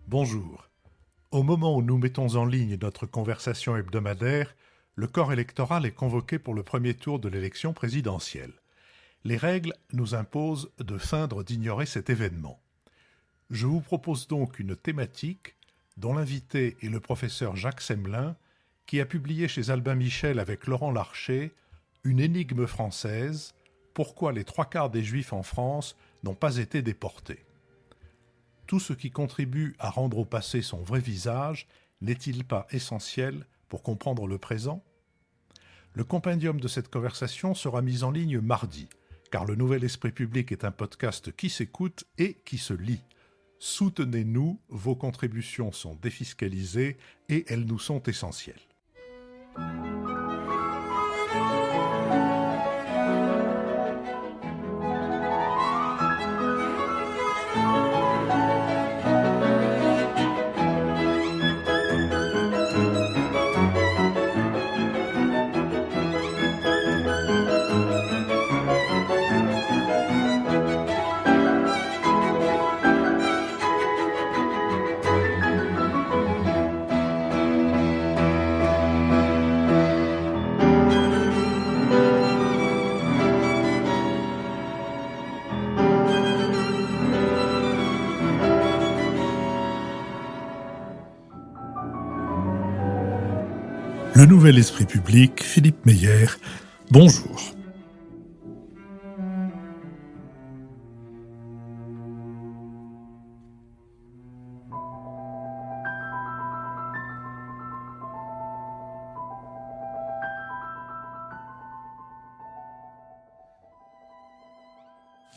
Bonjour. Au moment où nous mettons en ligne notre conversation hebdomadaire, le corps électoral est convoqué pour le premier tour de l'élection présidentielle. Les règles nous imposent de feindre d'ignorer cet événement. Je vous propose donc une thématique dont l'invité est le professeur Jacques Semelin, qui a publié chez Albin Michel avec Laurent Larcher une énigme française, pourquoi les trois quarts des Juifs en France n'ont pas été déportés. Tout ce qui contribue à rendre au passé son vrai visage n'est-il pas essentiel pour comprendre le présent ? Le compendium de cette conversation sera mis en ligne mardi, car le Nouvel Esprit Public est un podcast qui s'écoute et qui se lit. Soutenez-nous, vos contributions sont défiscalisées et elles nous sont essentielles. Le Nouvel Esprit Public, Philippe Meyer, bonjour.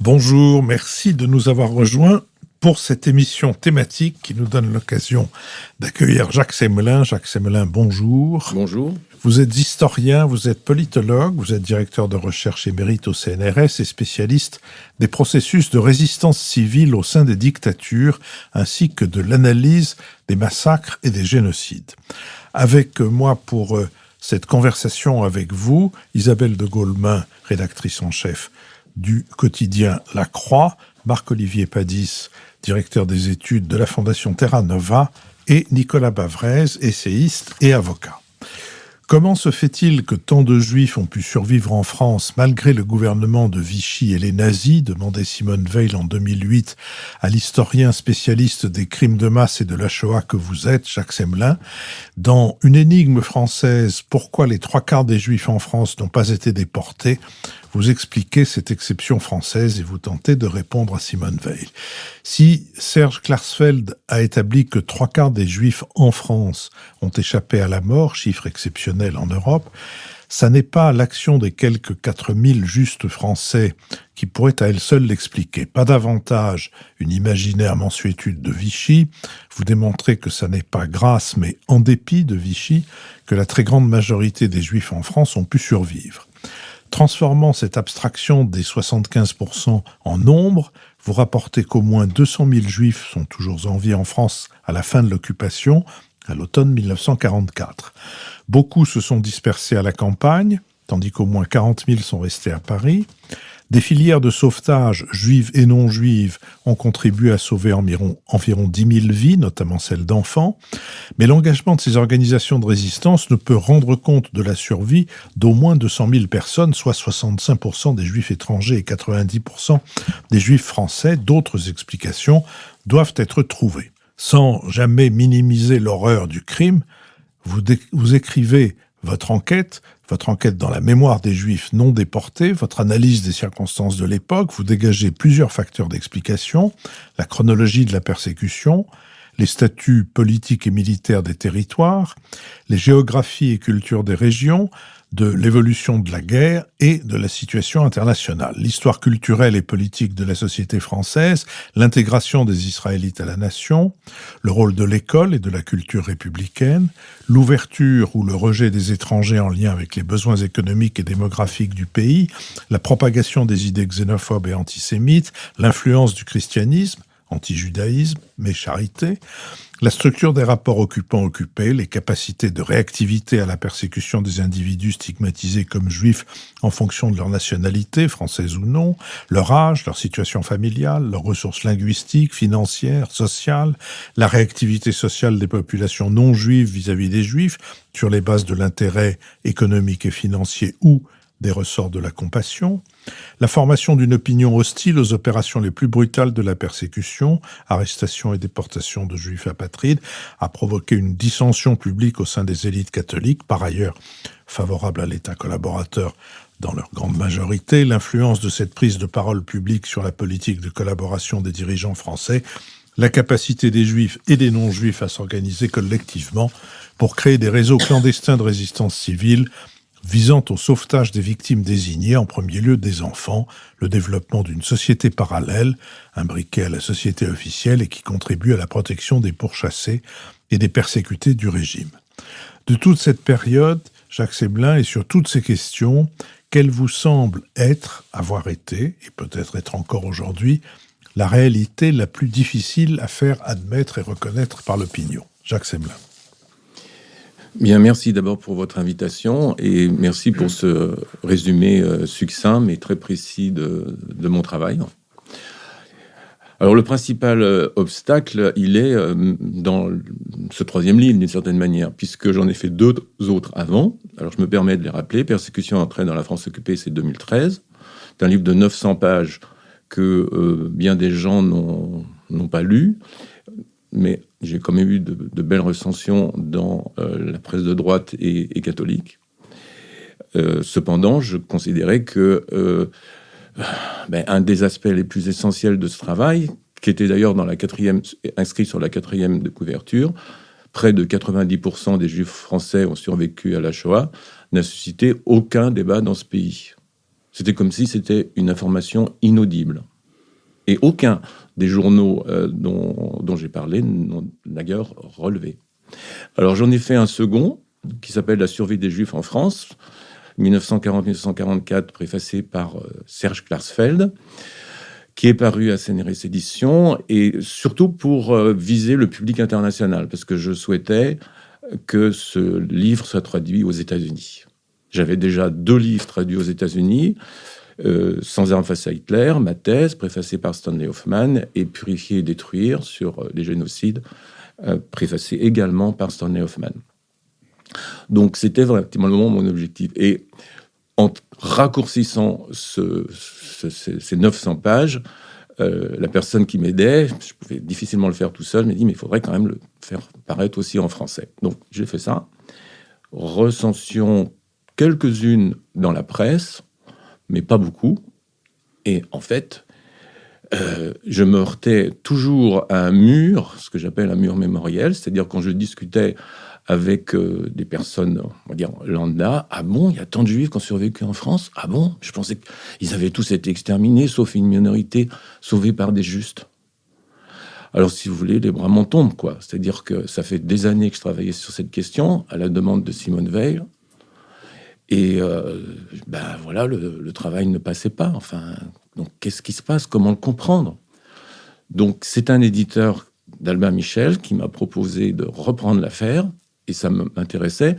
Bonjour, merci de nous avoir rejoints pour cette émission thématique qui nous donne l'occasion d'accueillir Jacques Semelin. Jacques Semelin, bonjour. Bonjour. Vous êtes historien, vous êtes politologue, vous êtes directeur de recherche émérite au CNRS et spécialiste des processus de résistance civile au sein des dictatures, ainsi que de l'analyse des massacres et des génocides. Avec moi pour cette conversation avec vous, Isabelle de Gaulmin, rédactrice en chef du quotidien La Croix, Marc-Olivier Padis, directeur des études de la Fondation Terra Nova, et Nicolas Bavrez, essayiste et avocat. Comment se fait-il que tant de Juifs ont pu survivre en France malgré le gouvernement de Vichy et les nazis, demandait Simone Veil en 2008 à l'historien spécialiste des crimes de masse et de la Shoah que vous êtes, Jacques Semelin. Dans Une énigme française, pourquoi les trois quarts des Juifs en France n'ont pas été déportés, vous expliquez cette exception française et vous tentez de répondre à Simone Veil. Si Serge Klarsfeld a établi que trois quarts des Juifs en France ont échappé à la mort, chiffre exceptionnel en Europe, ça n'est pas l'action des quelques 4000 justes Français qui pourrait à elle seule l'expliquer. Pas davantage une imaginaire mansuétude de Vichy. Vous démontrez que ça n'est pas grâce, mais en dépit de Vichy, que la très grande majorité des Juifs en France ont pu survivre. Transformant cette abstraction des 75% en nombre, vous rapportez qu'au moins 200 000 Juifs sont toujours en vie en France à la fin de l'occupation, à l'automne 1944. Beaucoup se sont dispersés à la campagne, tandis qu'au moins 40 000 sont restés à Paris. Des filières de sauvetage, juives et non juives, ont contribué à sauver environ 10 000 vies, notamment celles d'enfants. Mais l'engagement de ces organisations de résistance ne peut rendre compte de la survie d'au moins 200 000 personnes, soit 65% des juifs étrangers et 90% des juifs français. D'autres explications doivent être trouvées. Sans jamais minimiser l'horreur du crime, vous écrivez votre enquête dans la mémoire des Juifs non déportés, votre analyse des circonstances de l'époque, vous dégagez plusieurs facteurs d'explication, la chronologie de la persécution, les statuts politiques et militaires des territoires, les géographies et cultures des régions, de l'évolution de la guerre et de la situation internationale, l'histoire culturelle et politique de la société française, l'intégration des Israélites à la nation, le rôle de l'école et de la culture républicaine, l'ouverture ou le rejet des étrangers en lien avec les besoins économiques et démographiques du pays, la propagation des idées xénophobes et antisémites, l'influence du christianisme, anti-judaïsme, mais charité, la structure des rapports occupants-occupés, les capacités de réactivité à la persécution des individus stigmatisés comme juifs en fonction de leur nationalité, française ou non, leur âge, leur situation familiale, leurs ressources linguistiques, financières, sociales, la réactivité sociale des populations non juives vis-à-vis des juifs sur les bases de l'intérêt économique et financier ou des ressorts de la compassion, la formation d'une opinion hostile aux opérations les plus brutales de la persécution, arrestation et déportation de juifs apatrides, a provoqué une dissension publique au sein des élites catholiques, par ailleurs favorables à l'État collaborateur dans leur grande majorité. L'influence de cette prise de parole publique sur la politique de collaboration des dirigeants français, la capacité des juifs et des non-juifs à s'organiser collectivement pour créer des réseaux clandestins de résistance civile visant au sauvetage des victimes désignées, en premier lieu des enfants, le développement d'une société parallèle, imbriquée à la société officielle et qui contribue à la protection des pourchassés et des persécutés du régime. De toute cette période, Jacques Séblin, et sur toutes ces questions, quelle vous semble avoir été, et peut-être être encore aujourd'hui, la réalité la plus difficile à faire admettre et reconnaître par l'opinion? Jacques Séblin. Bien, merci d'abord pour votre invitation et merci pour ce résumé succinct mais très précis de mon travail. Alors le principal obstacle, il est dans ce troisième livre d'une certaine manière, puisque j'en ai fait deux autres avant. Alors je me permets de les rappeler. Persécution et entraide dans la France occupée, c'est 2013. C'est un livre de 900 pages que bien des gens n'ont pas lu. Mais j'ai quand même eu de belles recensions dans la presse de droite et catholique. Cependant, je considérais que un des aspects les plus essentiels de ce travail, qui était d'ailleurs inscrit sur la 4e de couverture, près de 90% des Juifs français ont survécu à la Shoah, n'a suscité aucun débat dans ce pays. C'était comme si c'était une information inaudible. Et aucun des journaux dont j'ai parlé n'ont d'ailleurs relevé. Alors j'en ai fait un second, qui s'appelle « La survie des Juifs en France », 1940-1944, préfacé par Serge Klarsfeld, qui est paru à CNRS Éditions, et surtout pour viser le public international, parce que je souhaitais que ce livre soit traduit aux États-Unis. J'avais déjà 2 livres traduits aux États-Unis, Sans armes face à Hitler, ma thèse, préfacée par Stanley Hoffman, et Purifier et détruire sur les génocides, préfacée également par Stanley Hoffman. Donc c'était vraiment mon objectif. Et en raccourcissant ces 900 pages, la personne qui m'aidait, je pouvais difficilement le faire tout seul, m'a dit mais il faudrait quand même le faire paraître aussi en français. Donc j'ai fait ça. Recensions quelques-unes dans la presse, mais pas beaucoup. Et en fait, je me heurtais toujours à un mur, ce que j'appelle un mur mémoriel, c'est-à-dire quand je discutais avec des personnes, on va dire, lambda, « Ah bon, il y a tant de Juifs qui ont survécu en France? Ah bon? Je pensais qu'ils avaient tous été exterminés, sauf une minorité sauvée par des justes. » Alors, si vous voulez, les bras m'en tombent, quoi. C'est-à-dire que ça fait des années que je travaillais sur cette question, à la demande de Simone Veil. Et voilà, le travail ne passait pas. Enfin, donc, qu'est-ce qui se passe? Comment le comprendre? Donc, c'est un éditeur d'Albin Michel qui m'a proposé de reprendre l'affaire, et ça m'intéressait,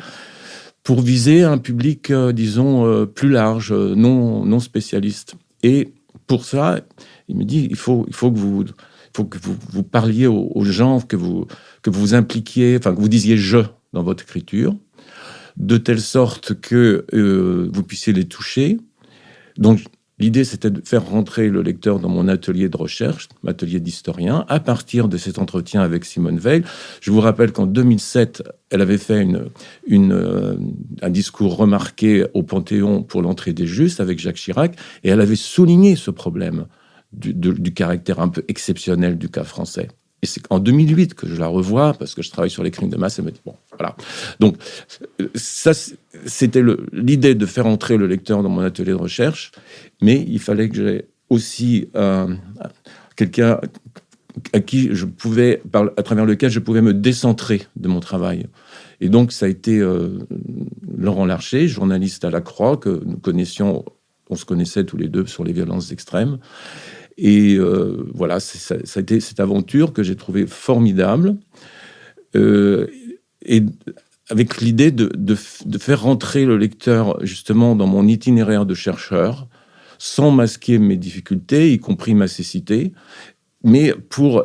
pour viser un public, disons, plus large, non spécialiste. Et pour ça, il me dit, il faut que vous parliez aux gens, que vous impliquiez, enfin, que vous disiez « je » dans votre écriture, de telle sorte que vous puissiez les toucher. Donc, l'idée, c'était de faire rentrer le lecteur dans mon atelier de recherche, mon atelier d'historien, à partir de cet entretien avec Simone Veil. Je vous rappelle qu'en 2007, elle avait fait un discours remarqué au Panthéon pour l'entrée des Justes avec Jacques Chirac, et elle avait souligné ce problème du caractère un peu exceptionnel du cas français. Et c'est en 2008 que je la revois, parce que je travaille sur les crimes de masse, elle me dit, bon, voilà. Donc, ça, c'était l'idée de faire entrer le lecteur dans mon atelier de recherche, mais il fallait que j'aie aussi quelqu'un à qui je pouvais, à travers lequel je pouvais me décentrer de mon travail. Et donc, ça a été Laurent Larcher, journaliste à La Croix, que nous connaissions, on se connaissait tous les deux sur les violences extrêmes. Et voilà, ça a été cette aventure que j'ai trouvée formidable. Et avec l'idée de faire rentrer le lecteur justement dans mon itinéraire de chercheur, sans masquer mes difficultés, y compris ma cécité, mais pour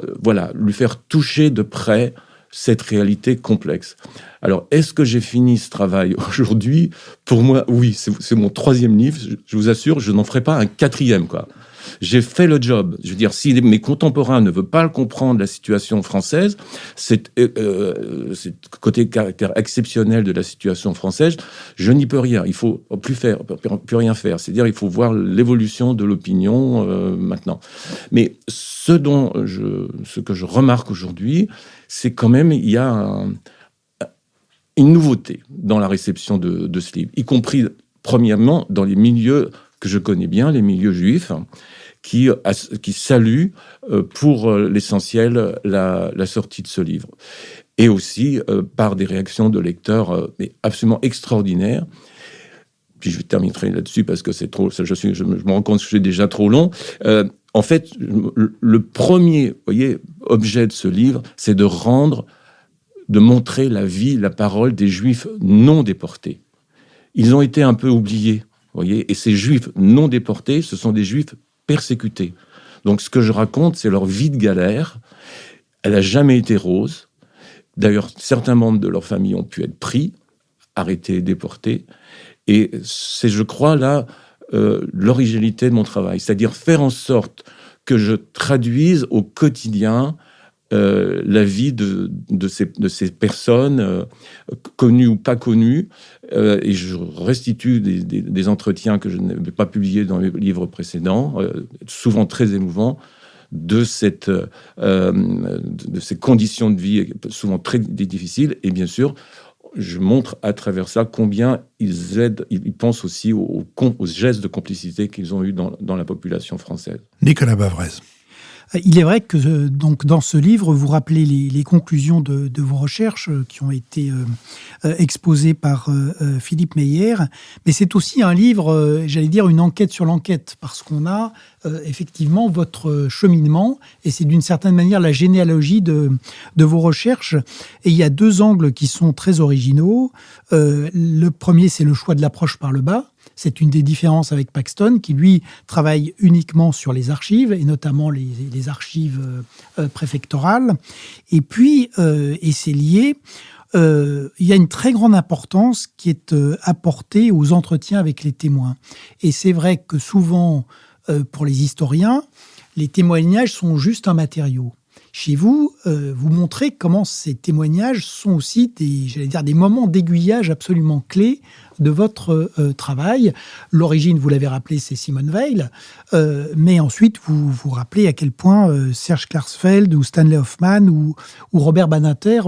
lui faire toucher de près cette réalité complexe. Alors, est-ce que j'ai fini ce travail aujourd'hui? Pour moi, oui, c'est mon 3e livre. Je vous assure, je n'en ferai pas un 4e, quoi. J'ai fait le job. Je veux dire, si mes contemporains ne veulent pas le comprendre, la situation française, c'est côté caractère exceptionnel de la situation française, je n'y peux rien. Il faut plus rien faire. C'est-à-dire, il faut voir l'évolution de l'opinion maintenant. Mais ce que je remarque aujourd'hui, c'est quand même, il y a une nouveauté dans la réception de ce livre, y compris, premièrement, dans les milieux que je connais bien, les milieux juifs, qui saluent pour l'essentiel la sortie de ce livre. Et aussi par des réactions de lecteurs absolument extraordinaires. Puis je terminerai là-dessus parce que c'est trop. Je me rends compte que je suis déjà trop long. En fait, le premier, objet de ce livre, c'est de montrer la vie, la parole des Juifs non déportés. Ils ont été un peu oubliés, et ces Juifs non déportés, ce sont des Juifs persécutés. Donc, ce que je raconte, c'est leur vie de galère. Elle n'a jamais été rose. D'ailleurs, certains membres de leur famille ont pu être pris, arrêtés, déportés. Et c'est, je crois, là, l'originalité de mon travail. C'est-à-dire faire en sorte que je traduise au quotidien la vie de ces personnes, connues ou pas connues, et je restitue des entretiens que je n'avais pas publiés dans mes livres précédents, souvent très émouvants, de ces conditions de vie souvent très difficiles, et bien sûr, je montre à travers ça combien ils pensent aussi aux gestes de complicité qu'ils ont eus dans la population française. Nicolas Bavrez. Il est vrai que donc dans ce livre, vous rappelez les conclusions de vos recherches qui ont été exposées par Philippe Meyer, mais c'est aussi un livre, j'allais dire, une enquête sur l'enquête, parce qu'on a effectivement votre cheminement, et c'est d'une certaine manière la généalogie de vos recherches. Et il y a 2 angles qui sont très originaux. Le premier, c'est le choix de l'approche par le bas. C'est une des différences avec Paxton, qui, lui, travaille uniquement sur les archives, et notamment les archives préfectorales. Et puis, et c'est lié, il y a une très grande importance qui est apportée aux entretiens avec les témoins. Et c'est vrai que souvent, pour les historiens, les témoignages sont juste un matériau. Chez vous, vous montrez comment ces témoignages sont aussi des moments d'aiguillage absolument clés de votre travail. L'origine, vous l'avez rappelé, c'est Simone Weil, mais ensuite vous vous rappelez à quel point Serge Klarsfeld ou Stanley Hoffman ou Robert Badinter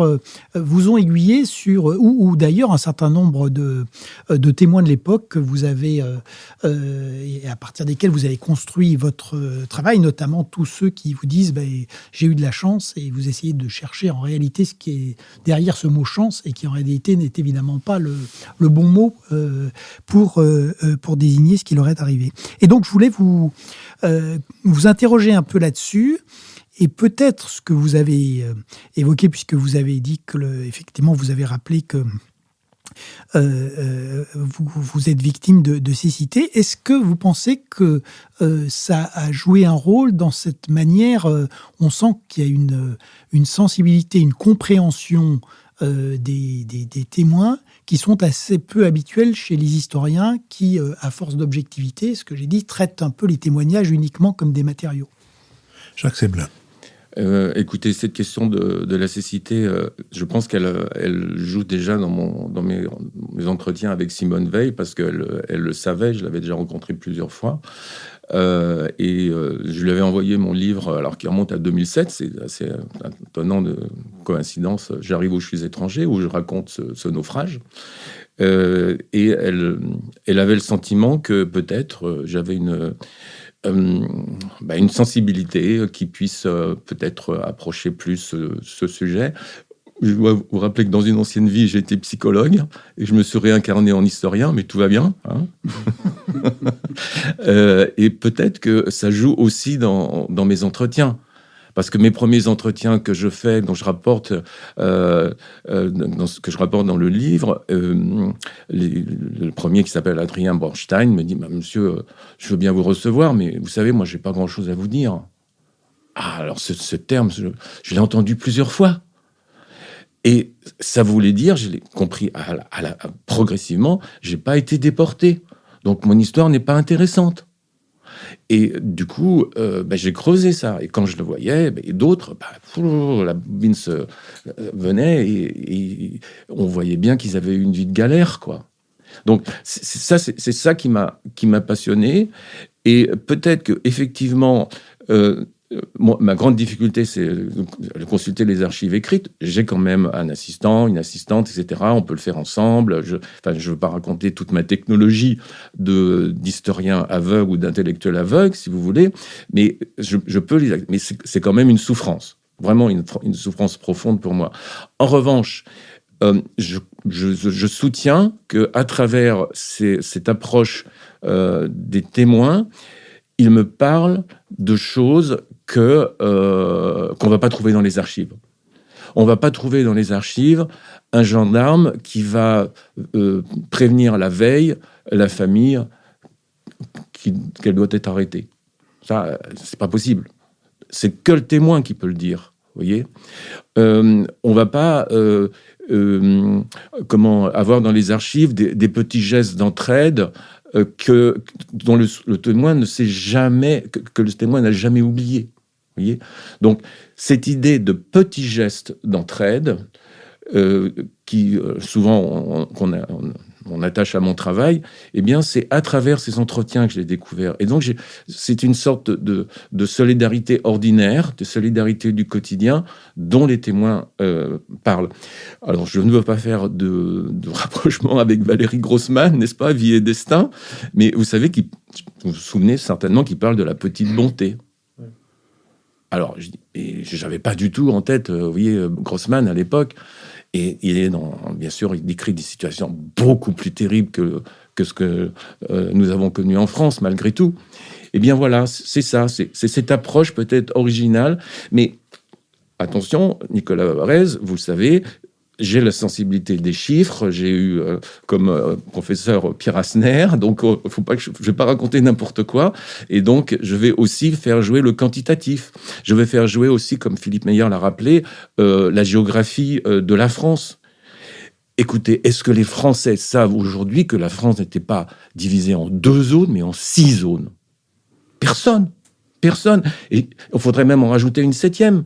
vous ont aiguillé sur, ou d'ailleurs un certain nombre de témoins de l'époque que vous avez, et à partir desquels vous avez construit votre travail, notamment tous ceux qui vous disent j'ai eu de la chance, et vous essayez de chercher en réalité ce qui est derrière ce mot chance, et qui en réalité n'est évidemment pas le bon mot pour désigner ce qui leur est arrivé. Et donc, je voulais vous interroger un peu là-dessus, et peut-être ce que vous avez évoqué, puisque vous avez dit que, effectivement, vous avez rappelé que vous êtes victime de cécité. Est-ce que vous pensez que ça a joué un rôle dans cette manière? On sent qu'il y a une sensibilité, une compréhension des témoins qui sont assez peu habituels chez les historiens qui, à force d'objectivité, ce que j'ai dit, traitent un peu les témoignages uniquement comme des matériaux. Jacques Seblin. Écoutez, cette question de la cécité, je pense qu'elle joue déjà dans mes entretiens avec Simone Weil, parce qu'elle le savait, je l'avais déjà rencontrée plusieurs fois. Et je lui avais envoyé mon livre, alors qui remonte à 2007, c'est assez étonnant de coïncidence, J'arrive où je suis étranger, où je raconte ce naufrage. Et elle avait le sentiment que peut-être j'avais une sensibilité qui puisse peut-être approcher plus ce sujet. Je dois vous rappeler que dans une ancienne vie, j'ai été psychologue et je me suis réincarné en historien, mais tout va bien. Hein. Et peut-être que ça joue aussi dans mes entretiens. Parce que mes premiers entretiens que je fais, dont je rapporte, que je rapporte dans le livre, le premier qui s'appelle Adrien Bornstein me dit Monsieur, je veux bien vous recevoir, mais vous savez, moi, j'ai pas grand-chose à vous dire. Ah, alors ce terme, je l'ai entendu plusieurs fois. Et ça voulait dire, je l'ai compris progressivement, j'ai pas été déporté. Donc mon histoire n'est pas intéressante. Et du coup, j'ai creusé ça. Et quand je le voyais, et d'autres, la bobine venait et on voyait bien qu'ils avaient eu une vie de galère, quoi. Donc c'est ça qui m'a passionné. Et peut-être que effectivement, ma grande difficulté, c'est de consulter les archives écrites. J'ai quand même un assistant, une assistante, etc. On peut le faire ensemble. Je ne veux pas raconter toute ma technologie d'historien aveugle ou d'intellectuel aveugle, si vous voulez, mais je peux les... Mais c'est quand même une souffrance, vraiment une souffrance profonde pour moi. En revanche, je soutiens qu'à travers cette approche des témoins, ils me parlent de choses qu'on ne va pas trouver dans les archives. On ne va pas trouver dans les archives un gendarme qui va prévenir la veille la famille qu'elle doit être arrêtée. Ça, c'est pas possible. C'est que le témoin qui peut le dire. Vous voyez, on ne va pas avoir dans les archives des petits gestes d'entraide dont le témoin ne sait jamais, que le témoin n'a jamais oublié. Vous voyez, donc cette idée de petits gestes d'entraide qui souvent on attache à mon travail, eh bien c'est à travers ces entretiens que je l'ai découvert. Et donc c'est une sorte de solidarité ordinaire, de solidarité du quotidien dont les témoins parlent. Alors je ne veux pas faire de rapprochement avec Valérie Grossman, n'est-ce pas, Vie et Destin, mais vous savez, vous vous souvenez certainement qu'il parle de la petite bonté. Alors, je n'avais pas du tout en tête, vous voyez, Grossman à l'époque, et bien sûr, il décrit des situations beaucoup plus terribles que ce que nous avons connu en France, malgré tout. Eh bien voilà, c'est ça, c'est cette approche peut-être originale, mais attention, Nicolas Varèse, vous le savez, j'ai la sensibilité des chiffres, j'ai eu comme professeur Pierre Asner, donc faut pas que je vais pas raconter n'importe quoi, et donc je vais aussi faire jouer le quantitatif. Je vais faire jouer aussi, comme Philippe Meyer l'a rappelé, la géographie de la France. Écoutez, est-ce que les Français savent aujourd'hui que la France n'était pas divisée en 2 zones, mais en 6 zones? Personne. Et il faudrait même en rajouter une 7e.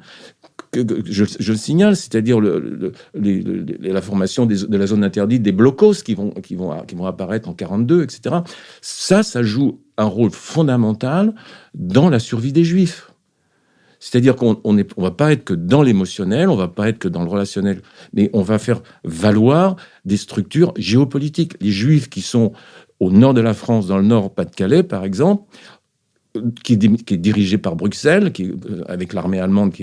Je le signale, c'est-à-dire la formation de la zone interdite des blocos qui vont apparaître en 42, etc. Ça joue un rôle fondamental dans la survie des Juifs. C'est-à-dire qu'on va pas être que dans l'émotionnel, on va pas être que dans le relationnel, mais on va faire valoir des structures géopolitiques. Les Juifs qui sont au nord de la France, dans le Nord-Pas-de-Calais, par exemple, qui est dirigé par Bruxelles, avec l'armée allemande,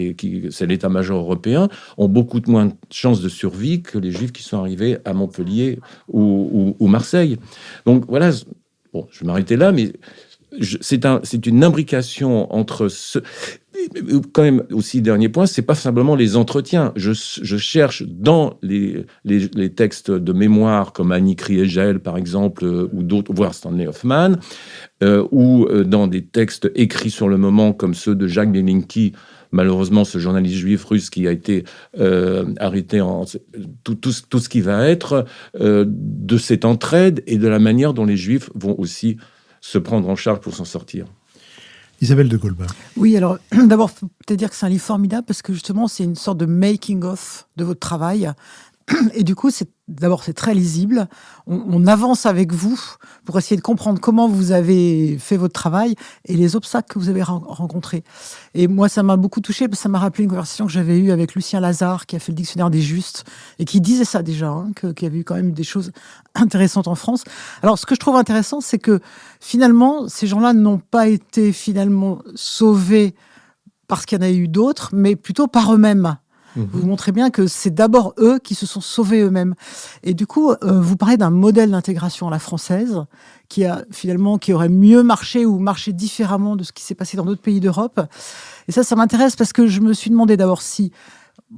c'est l'état-major européen, ont beaucoup de moins de chances de survie que les Juifs qui sont arrivés à Montpellier ou Marseille. Donc voilà, bon, je vais m'arrêter là, mais c'est une imbrication entre quand même, aussi, dernier point, c'est pas simplement les entretiens. Je cherche dans les textes de mémoire, comme Annie Kriegel, par exemple, ou d'autres, voire Stanley Hoffman, ou dans des textes écrits sur le moment, comme ceux de Jacques Belinky, malheureusement, ce journaliste juif russe qui a été arrêté, tout ce qui va être de cette entraide et de la manière dont les Juifs vont aussi se prendre en charge pour s'en sortir. Isabelle de Golbin. Oui, alors d'abord, faut peut-être dire que c'est un livre formidable parce que justement, c'est une sorte de making-of de votre travail. Et du coup, c'est très lisible. On avance avec vous pour essayer de comprendre comment vous avez fait votre travail et les obstacles que vous avez rencontrés. Et moi, ça m'a beaucoup touchée parce que ça m'a rappelé une conversation que j'avais eue avec Lucien Lazare, qui a fait le Dictionnaire des Justes et qui disait ça déjà, qu'il y avait eu quand même des choses intéressantes en France. Alors, ce que je trouve intéressant, c'est que finalement, ces gens-là n'ont pas été finalement sauvés parce qu'il y en a eu d'autres, mais plutôt par eux-mêmes. Vous montrez bien que c'est d'abord eux qui se sont sauvés eux-mêmes. Et du coup, vous parlez d'un modèle d'intégration à la française qui aurait mieux marché ou marché différemment de ce qui s'est passé dans d'autres pays d'Europe. Et ça m'intéresse parce que je me suis demandé d'abord si,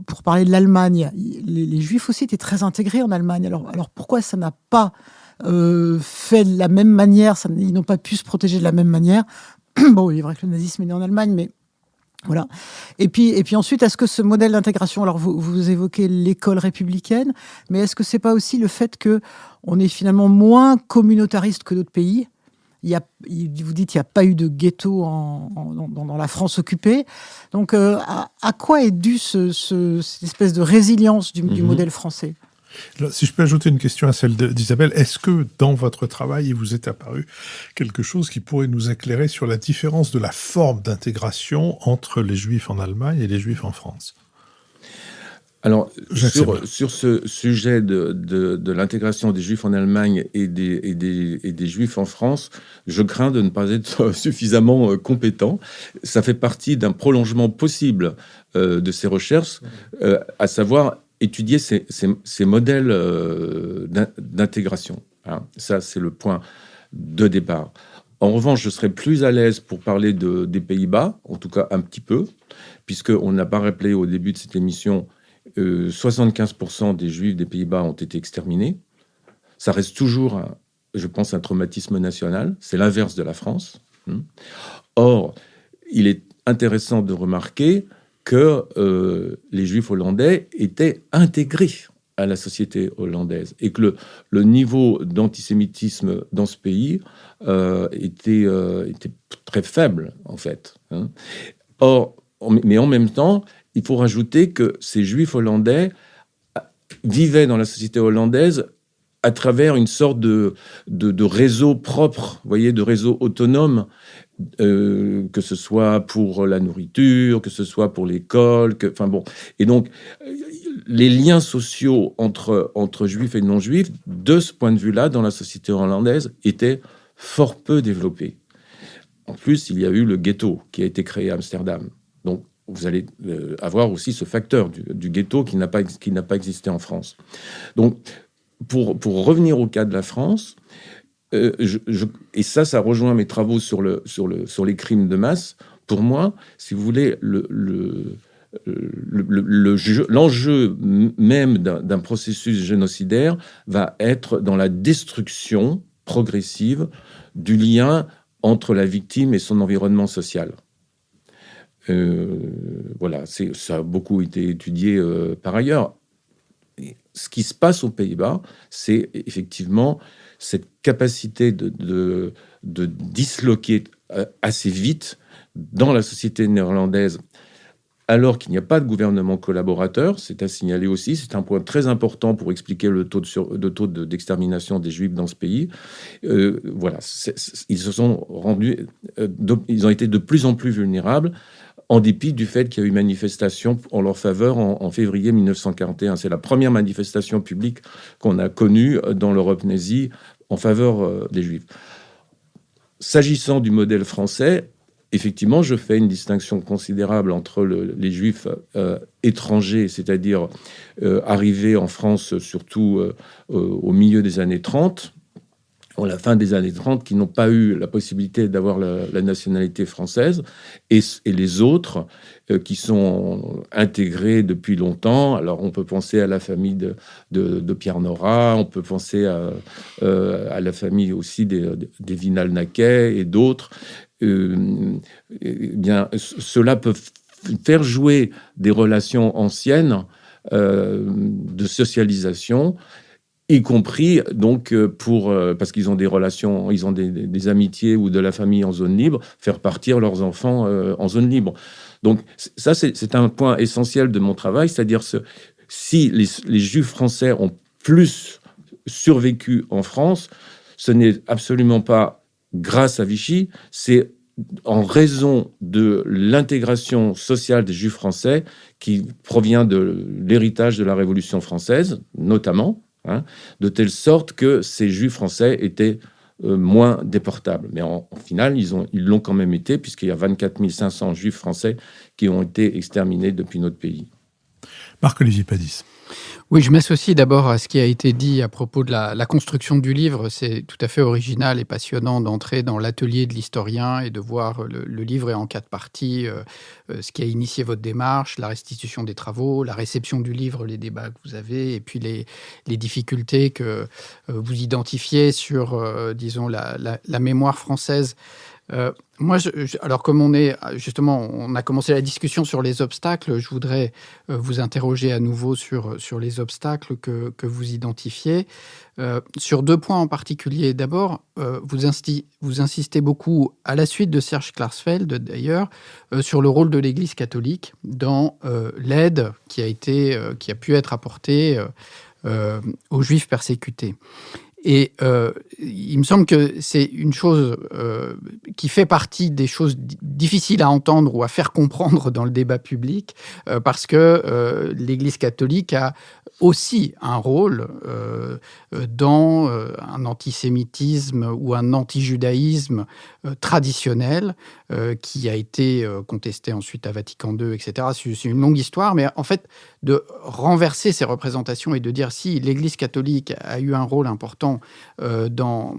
pour parler de l'Allemagne, les Juifs aussi étaient très intégrés en Allemagne. Alors pourquoi ça n'a pas fait de la même manière, ils n'ont pas pu se protéger de la même manière. Bon, il est vrai que le nazisme est né en Allemagne, mais voilà. Et puis ensuite, est-ce que ce modèle d'intégration, alors vous évoquez l'école républicaine, mais est-ce que c'est pas aussi le fait que on est finalement moins communautariste que d'autres pays? Vous dites qu'il n'y a pas eu de ghetto dans la France occupée. Donc, à quoi est due cette espèce de résilience du modèle français? Alors, si je peux ajouter une question à celle d'Isabelle, est-ce que dans votre travail, il vous est apparu quelque chose qui pourrait nous éclairer sur la différence de la forme d'intégration entre les Juifs en Allemagne et les Juifs en France? Alors, sur ce sujet de l'intégration des Juifs en Allemagne et des Juifs en France, je crains de ne pas être suffisamment compétent. Ça fait partie d'un prolongement possible de ces recherches, à savoir étudier ces modèles d'intégration. Hein. Ça, c'est le point de départ. En revanche, je serais plus à l'aise pour parler des Pays-Bas, en tout cas un petit peu, puisqu'on n'a pas rappelé au début de cette émission, 75% des Juifs des Pays-Bas ont été exterminés. Ça reste toujours, je pense, un traumatisme national. C'est l'inverse de la France. Or, il est intéressant de remarquer que les Juifs hollandais étaient intégrés à la société hollandaise et que le niveau d'antisémitisme dans ce pays était très faible, en fait. Or, mais en même temps, il faut rajouter que ces Juifs hollandais vivaient dans la société hollandaise à travers une sorte de réseau propre, vous voyez, de réseau autonome, que ce soit pour la nourriture, que ce soit pour l'école, enfin bon. Et donc, les liens sociaux entre juifs et non-juifs, de ce point de vue-là, dans la société hollandaise, étaient fort peu développés. En plus, il y a eu le ghetto qui a été créé à Amsterdam. Donc, vous allez avoir aussi ce facteur du ghetto qui n'a pas existé en France. Donc, pour revenir au cas de la France, et ça rejoint mes travaux sur les crimes de masse. Pour moi, si vous voulez, l'enjeu même d'un processus génocidaire va être dans la destruction progressive du lien entre la victime et son environnement social. Voilà, ça a beaucoup été étudié par ailleurs. Ce qui se passe aux Pays-Bas, c'est effectivement cette capacité de disloquer assez vite dans la société néerlandaise, alors qu'il n'y a pas de gouvernement collaborateur. C'est à signaler aussi, c'est un point très important pour expliquer le taux d'extermination des Juifs dans ce pays. Voilà, ils se sont rendus, ils ont été de plus en plus vulnérables, en dépit du fait qu'il y a eu manifestation en leur faveur en février 1941. C'est la première manifestation publique qu'on a connue dans l'Europe nazie en faveur des Juifs. S'agissant du modèle français, effectivement, je fais une distinction considérable entre les Juifs étrangers, c'est-à-dire arrivés en France surtout au milieu des années 30, à la fin des années 30, qui n'ont pas eu la possibilité d'avoir la nationalité française, et les autres qui sont intégrés depuis longtemps. Alors, on peut penser à la famille de Pierre Nora, on peut penser à la famille aussi des Vinal-Naquet et d'autres. Bien, cela peut faire jouer des relations anciennes de socialisation, y compris donc parce qu'ils ont des relations, ils ont des amitiés ou de la famille en zone libre, faire partir leurs enfants en zone libre. Donc ça, c'est un point essentiel de mon travail, c'est-à-dire si les Juifs français ont plus survécu en France, ce n'est absolument pas grâce à Vichy, c'est en raison de l'intégration sociale des Juifs français qui provient de l'héritage de la Révolution française, notamment, de telle sorte que ces Juifs français étaient moins déportables. Mais en final, ils l'ont quand même été, puisqu'il y a 24 500 Juifs français qui ont été exterminés depuis notre pays. Marc-Olivier Padis. Oui, je m'associe d'abord à ce qui a été dit à propos de la construction du livre. C'est tout à fait original et passionnant d'entrer dans l'atelier de l'historien et de voir le livre est en 4 parties, ce qui a initié votre démarche, la restitution des travaux, la réception du livre, les débats que vous avez, et puis les difficultés que vous identifiez sur, disons, la mémoire française. Moi, alors comme on a commencé la discussion sur les obstacles, je voudrais vous interroger à nouveau sur les obstacles que vous identifiez. Sur 2 points en particulier. D'abord, vous insistez beaucoup, à la suite de Serge Klarsfeld d'ailleurs, sur le rôle de l'Église catholique dans l'aide qui a pu être apportée aux Juifs persécutés. Et il me semble que c'est une chose qui fait partie des choses difficiles à entendre ou à faire comprendre dans le débat public, parce que l'Église catholique a aussi un rôle dans un antisémitisme ou un antijudaïsme traditionnel qui a été contesté ensuite à Vatican II, etc. C'est une longue histoire, mais en fait, de renverser ces représentations et de dire si l'Église catholique a eu un rôle important dans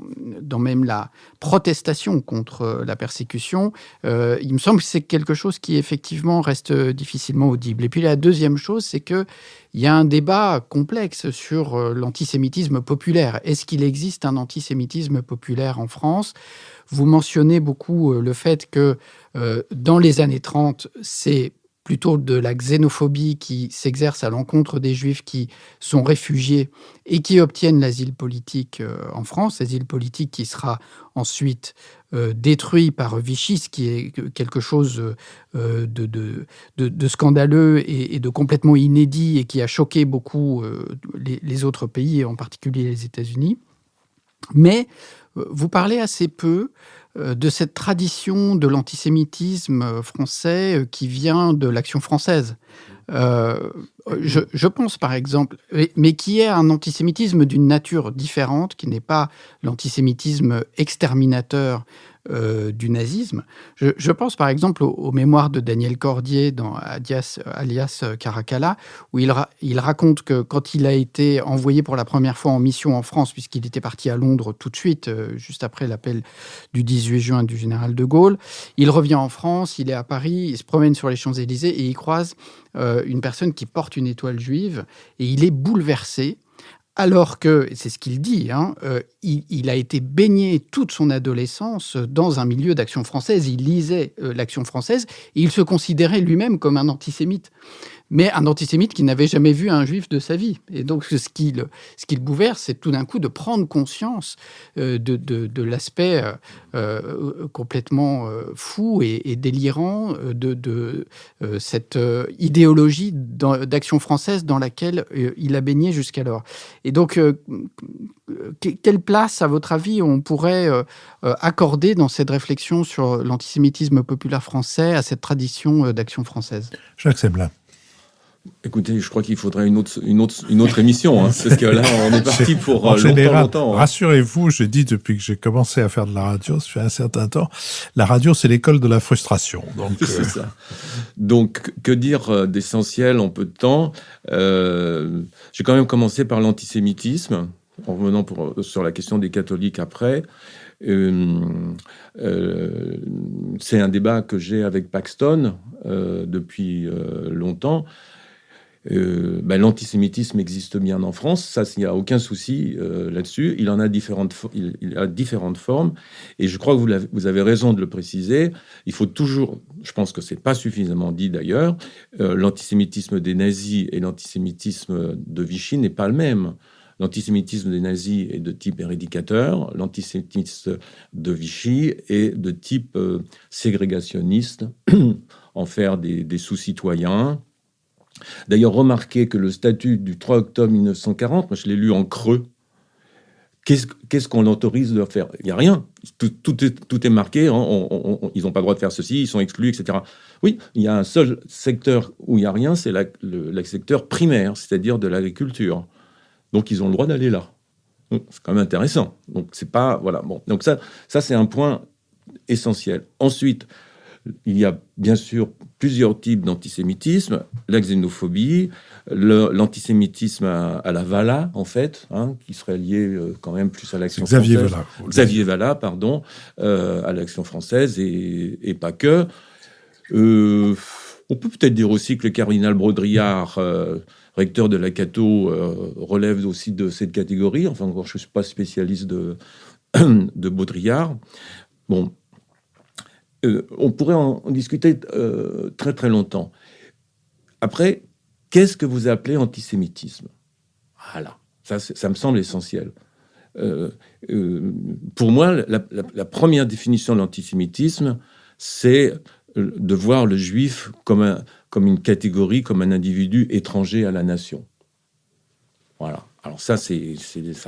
même la protestation contre la persécution, il me semble que c'est quelque chose qui effectivement reste difficilement audible. Et puis la deuxième chose, c'est qu'il y a un débat complexe sur l'antisémitisme populaire. Est-ce qu'il existe un antisémitisme populaire en France ? Vous mentionnez beaucoup le fait que dans les années 30, c'est plutôt de la xénophobie qui s'exerce à l'encontre des Juifs qui sont réfugiés et qui obtiennent l'asile politique en France, l'asile politique qui sera ensuite détruit par Vichy, ce qui est quelque chose de scandaleux et de complètement inédit et qui a choqué beaucoup les autres pays, et en particulier les États-Unis. Mais vous parlez assez peu de cette tradition de l'antisémitisme français qui vient de l'Action française. Je pense, par exemple, mais qui est un antisémitisme d'une nature différente, qui n'est pas l'antisémitisme exterminateur du nazisme. Je pense, par exemple, aux mémoires de Daniel Cordier dans alias Caracalla, où il raconte que quand il a été envoyé pour la première fois en mission en France, puisqu'il était parti à Londres tout de suite, juste après l'appel du 18 juin du général de Gaulle, il revient en France, il est à Paris, il se promène sur les Champs-Élysées et il croise une personne qui porte une étoile juive et il est bouleversé. Alors que, c'est ce qu'il dit, il a été baigné toute son adolescence dans un milieu d'Action française. Il lisait l'Action française et il se considérait lui-même comme un antisémite. Mais un antisémite qui n'avait jamais vu un juif de sa vie. Et donc, ce qui le bouleverse, c'est tout d'un coup de prendre conscience de l'aspect complètement fou et délirant de cette idéologie d'Action française dans laquelle il a baigné jusqu'alors. Et donc, quelle place, à votre avis, on pourrait accorder dans cette réflexion sur l'antisémitisme populaire français à cette tradition d'Action française ? Jacques Semelin. Écoutez, je crois qu'il faudrait une autre émission, parce que là, on est parti pour en général, longtemps. Rassurez-vous, je dis depuis que j'ai commencé à faire de la radio, ça fait un certain temps, la radio, c'est l'école de la frustration. Donc, c'est ça. Donc, que dire d'essentiel en peu de temps ? J'ai quand même commencé par l'antisémitisme, en revenant sur la question des catholiques après. C'est un débat que j'ai avec Paxton depuis longtemps. L'antisémitisme existe bien en France, ça, il n'y a aucun souci là-dessus. Il a différentes formes, et je crois que vous avez raison de le préciser. Il faut toujours, je pense que c'est pas suffisamment dit d'ailleurs, l'antisémitisme des nazis et l'antisémitisme de Vichy n'est pas le même. L'antisémitisme des nazis est de type éradicateur, l'antisémitisme de Vichy est de type ségrégationniste, en faire des sous-citoyens. D'ailleurs, remarquez que le statut du 3 octobre 1940, moi je l'ai lu en creux. Qu'est-ce qu'on l'autorise de faire ? Il n'y a rien. Tout est marqué. Ils n'ont pas le droit de faire ceci, ils sont exclus, etc. Oui, il y a un seul secteur où il n'y a rien, c'est le secteur primaire, c'est-à-dire de l'agriculture. Donc, ils ont le droit d'aller là. Donc, c'est quand même intéressant. Donc, c'est pas... Voilà. Bon. Donc, ça c'est un point essentiel. Ensuite, il y a bien sûr plusieurs types d'antisémitisme, la xénophobie, l'antisémitisme à la Vala, en fait, qui serait lié quand même plus à l'action Xavier française. Vallat. Xavier Vallat, pardon, à l'action française et pas que. On peut peut-être dire aussi que le cardinal Baudrillard, recteur de la Cato, relève aussi de cette catégorie. Enfin, encore, je ne suis pas spécialiste de Baudrillard. Bon, on pourrait en discuter très très longtemps. Après, qu'est-ce que vous appelez antisémitisme ? Voilà, ça me semble essentiel. Pour moi, la première définition de l'antisémitisme, c'est de voir le juif comme une catégorie, comme un individu étranger à la nation. Voilà. Alors ça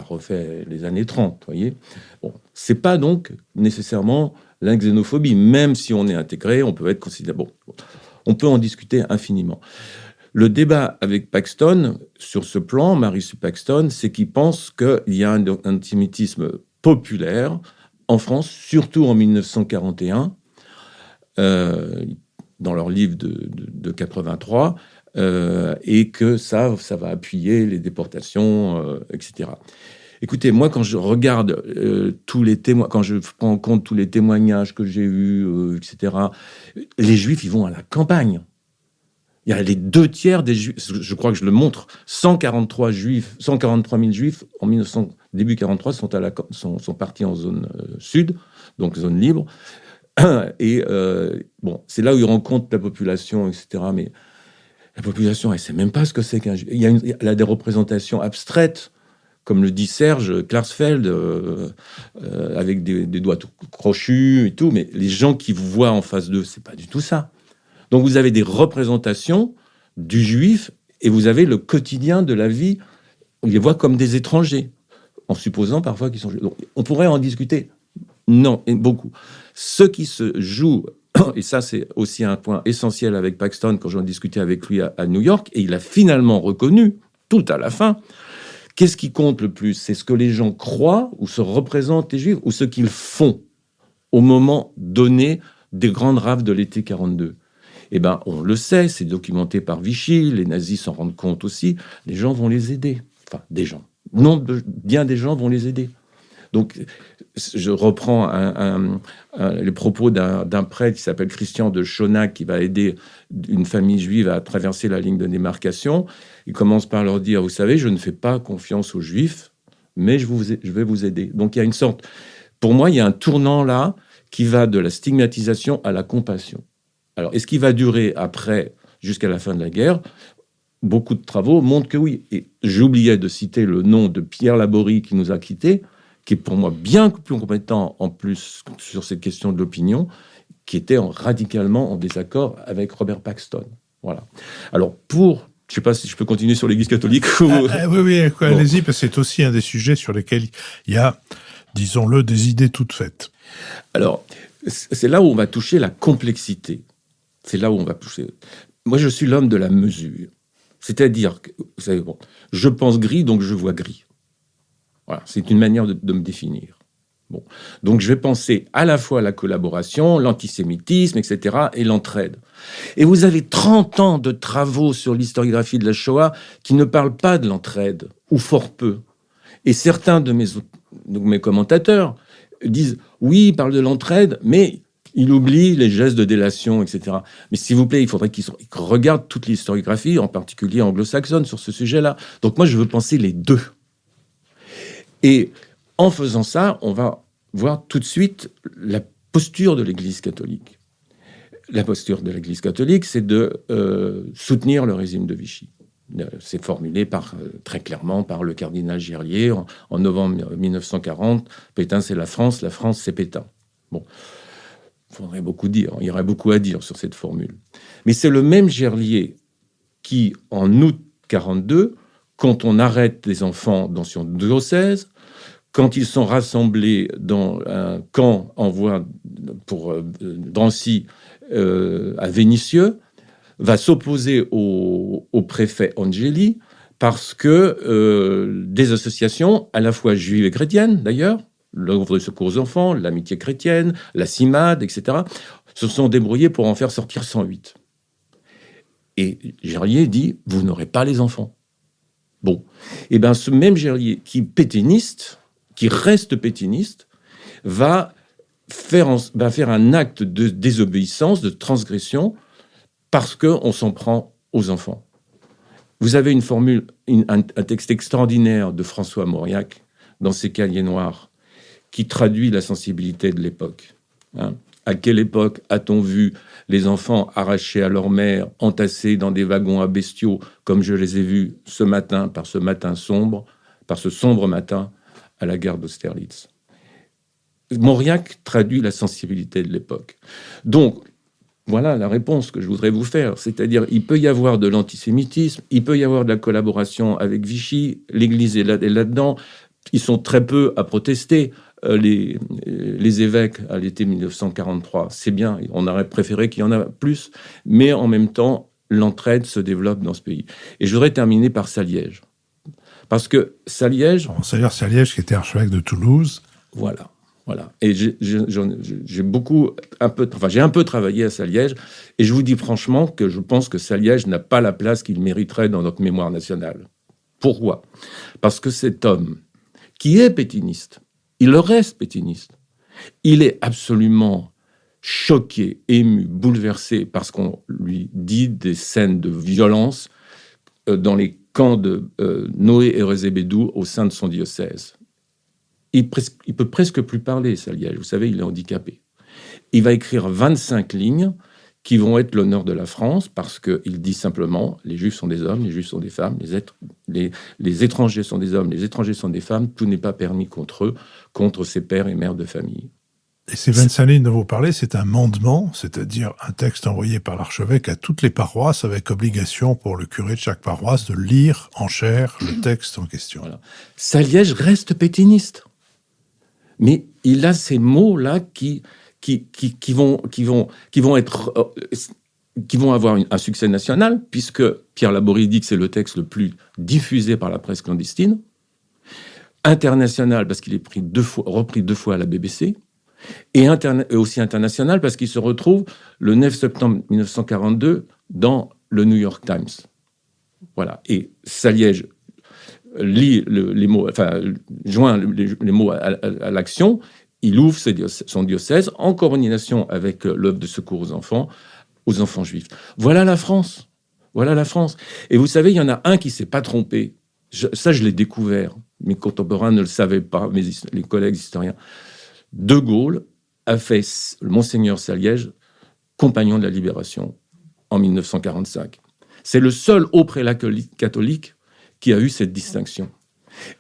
refait les années 30, vous voyez. Bon, c'est pas donc nécessairement la xénophobie, même si on est intégré, on peut être considéré. Bon, on peut en discuter infiniment. Le débat avec Paxton, sur ce plan, Maurice Paxton, c'est qu'il pense qu'il y a un antisémitisme populaire en France, surtout en 1941, dans leur livre de 83, et que ça va appuyer les déportations, etc. Écoutez, moi, quand je regarde tous les témoins, quand je prends en compte tous les témoignages que j'ai eus, etc., les Juifs, ils vont à la campagne. Il y a les 2/3 des Juifs, je crois que je le montre, 143 000 Juifs en début 43 sont partis en zone sud, donc zone libre. Et bon, c'est là où ils rencontrent la population, etc. Mais la population, elle ne sait même pas ce que c'est qu'un juif. Elle a des représentations abstraites, comme le dit Serge Klarsfeld, avec des doigts tout crochus et tout, mais les gens qui vous voient en face d'eux, c'est pas du tout ça. Donc vous avez des représentations du juif et vous avez le quotidien de la vie. On les voit comme des étrangers, en supposant parfois qu'ils sont juifs. Donc, on pourrait en discuter. Non, et beaucoup. Ce qui se joue, et ça c'est aussi un point essentiel avec Paxton quand j'en discutais avec lui à New York, et il a finalement reconnu, tout à la fin, qu'est-ce qui compte le plus ? C'est ce que les gens croient ou se représentent les Juifs, ou ce qu'ils font au moment donné des grandes rafles de l'été 42. Eh bien, on le sait, c'est documenté par Vichy, les nazis s'en rendent compte aussi, les gens vont les aider. Enfin, des gens. Non, bien des gens vont les aider. Donc, je reprends les propos d'un prêtre qui s'appelle Christian de Schonac, qui va aider une famille juive à traverser la ligne de démarcation. Il commence par leur dire, vous savez, je ne fais pas confiance aux Juifs, mais je vais vous aider. Donc, il y a une sorte... Pour moi, il y a un tournant là qui va de la stigmatisation à la compassion. Alors, est-ce qu'il va durer après, jusqu'à la fin de la guerre ? Beaucoup de travaux montrent que oui. Et j'oubliais de citer le nom de Pierre Laborie qui nous a quittés, qui est pour moi bien plus compétent en plus sur cette question de l'opinion, qui était radicalement en désaccord avec Robert Paxton. Voilà. Alors, je ne sais pas si je peux continuer sur l'Église catholique. Oui, allez-y, parce que c'est aussi un des sujets sur lesquels il y a, disons-le, des idées toutes faites. Alors, c'est là où on va toucher la complexité. C'est là où on va toucher. Moi, je suis l'homme de la mesure. C'est-à-dire que, vous savez, bon, je pense gris, donc je vois gris. Voilà, c'est une manière de me définir. Bon. Donc, je vais penser à la fois à la collaboration, l'antisémitisme, etc., et l'entraide. Et vous avez 30 ans de travaux sur l'historiographie de la Shoah qui ne parlent pas de l'entraide, ou fort peu. Et certains de mes commentateurs disent, oui, ils parlent de l'entraide, mais il oublie les gestes de délation, etc. Mais s'il vous plaît, il faudrait qu'ils regardent toute l'historiographie, en particulier anglo-saxonne, sur ce sujet-là. Donc moi, je veux penser les deux. Et en faisant ça, on va voir tout de suite la posture de l'Église catholique. La posture de l'Église catholique, c'est de soutenir le régime de Vichy. C'est formulé très clairement par le cardinal Gerlier en novembre 1940. Pétain, c'est la France c'est Pétain. Bon. Il faudrait beaucoup dire, il y aurait beaucoup à dire sur cette formule. Mais c'est le même Gerlier qui, en août 1942, quand on arrête les enfants dans son diocèse, quand ils sont rassemblés dans un camp en voie pour Drancy à Vénissieux, va s'opposer au préfet Angeli parce que des associations, à la fois juives et chrétiennes d'ailleurs, l'œuvre de secours aux enfants, l'amitié chrétienne, la CIMAD, etc., se sont débrouillés pour en faire sortir 108. Et Gerlier dit, vous n'aurez pas les enfants. Bon, et bien ce même Gerlier qui pétainiste, qui reste pétainiste, va faire un acte de désobéissance, de transgression, parce qu'on s'en prend aux enfants. Vous avez une formule, un texte extraordinaire de François Mauriac, dans ses Cahiers noirs, qui traduit la sensibilité de l'époque. Hein. À quelle époque a-t-on vu les enfants arrachés à leur mère, entassés dans des wagons à bestiaux, comme je les ai vus ce matin, par ce sombre matin, à la gare d'Austerlitz. Mauriac traduit la sensibilité de l'époque. Donc, voilà la réponse que je voudrais vous faire. C'est-à-dire, il peut y avoir de l'antisémitisme, il peut y avoir de la collaboration avec Vichy, l'Église est là-dedans. Ils sont très peu à protester. Les évêques à l'été 1943, c'est bien, on aurait préféré qu'il y en a plus, mais en même temps, l'entraide se développe dans ce pays. Et je voudrais terminer par Saliège. Parce que Saliège... C'est-à-dire Saliège qui était archevêque de Toulouse. Voilà. Et j'ai un peu travaillé à Saliège, et je vous dis franchement que je pense que Saliège n'a pas la place qu'il mériterait dans notre mémoire nationale. Pourquoi ? Parce que cet homme, qui est pétainiste, il le reste pétainiste, il est absolument choqué, ému, bouleversé parce qu'on lui dit des scènes de violence dans les camps de Noé et Rézébédou au sein de son diocèse. Il peut presque plus parler, Saliège. Vous savez, il est handicapé. Il va écrire 25 lignes qui vont être l'honneur de la France parce qu'il dit simplement « les Juifs sont des hommes, les Juifs sont des femmes, les étrangers sont des hommes, les étrangers sont des femmes, tout n'est pas permis contre eux, contre ses pères et mères de famille ». Et ces 25 lignes dont vous parlez, c'est un mandement, c'est-à-dire un texte envoyé par l'archevêque à toutes les paroisses avec obligation pour le curé de chaque paroisse de lire en chair le texte en question. Voilà. Saliège reste pétainiste. Mais il a ces mots-là qui vont avoir un succès national, puisque Pierre Laborie dit que c'est le texte le plus diffusé par la presse clandestine, international parce qu'il est repris 2 fois à la BBC, et aussi international parce qu'il se retrouve le 9 septembre 1942 dans le New York Times. Voilà. Et Saliège lit les mots, joint les mots à l'action. Il ouvre son diocèse en coordination avec l'œuvre de secours aux enfants juifs. Voilà la France. Voilà la France. Et vous savez, il y en a un qui ne s'est pas trompé. Ça, je l'ai découvert. Mes contemporains ne le savaient pas, les collègues historiens. De Gaulle a fait le Monseigneur Saliège compagnon de la Libération en 1945. C'est le seul haut prélat catholique qui a eu cette distinction.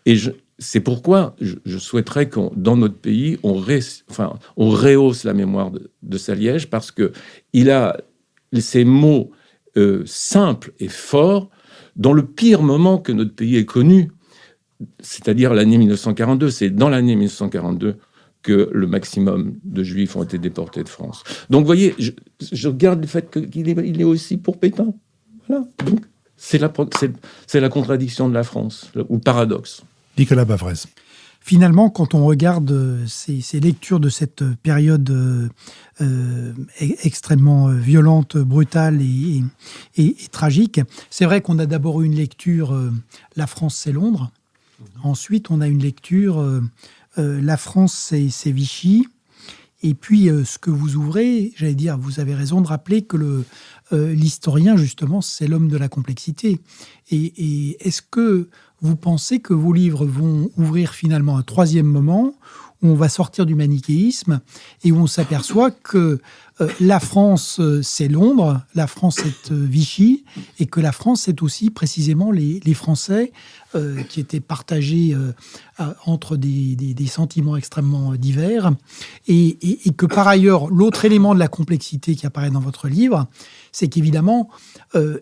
Et c'est pourquoi je souhaiterais que dans notre pays, on rehausse la mémoire de Saliège, parce qu'il a ces mots simples et forts dans le pire moment que notre pays ait connu, c'est-à-dire l'année 1942. C'est dans l'année 1942 que le maximum de Juifs ont été déportés de France. Donc, vous voyez, je garde le fait qu'il est aussi pour Pétain. Voilà. Donc, c'est la contradiction de la France, ou paradoxe. Nicolas Bavrez. Finalement, quand on regarde ces lectures de cette période extrêmement violente, brutale et tragique, c'est vrai qu'on a d'abord une lecture La France, c'est Londres. Ensuite, on a une lecture La France, c'est Vichy. Et puis, ce que vous ouvrez, j'allais dire, vous avez raison de rappeler que l'historien, justement, c'est l'homme de la complexité. Et est-ce que vous pensez que vos livres vont ouvrir finalement un troisième moment où on va sortir du manichéisme et où on s'aperçoit que la France, c'est Londres, la France, c'est Vichy, et que la France, c'est aussi précisément les Français qui étaient partagés entre des sentiments extrêmement divers, et que par ailleurs, l'autre élément de la complexité qui apparaît dans votre livre, c'est qu'évidemment,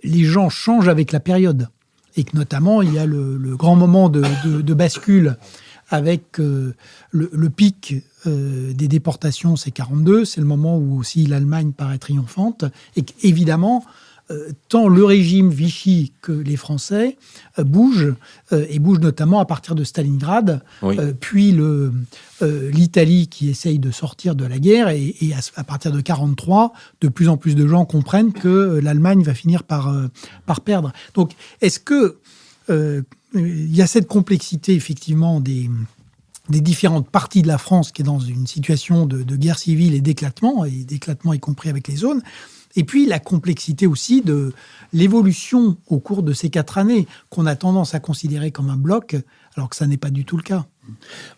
les gens changent avec la période, et que notamment, il y a le grand moment de bascule avec le pic des déportations, c'est 42, c'est le moment où aussi l'Allemagne paraît triomphante, et qu'évidemment, tant le régime Vichy que les Français bougent, et bougent notamment à partir de Stalingrad, Oui. puis l'Italie qui essaye de sortir de la guerre, et à partir de 1943, de plus en plus de gens comprennent que l'Allemagne va finir par perdre. Donc, est-ce que il y a cette complexité, effectivement, des différentes parties de la France qui est dans une situation de guerre civile et d'éclatement y compris avec les zones, et puis la complexité aussi de l'évolution au cours de ces 4 années, qu'on a tendance à considérer comme un bloc, alors que ça n'est pas du tout le cas.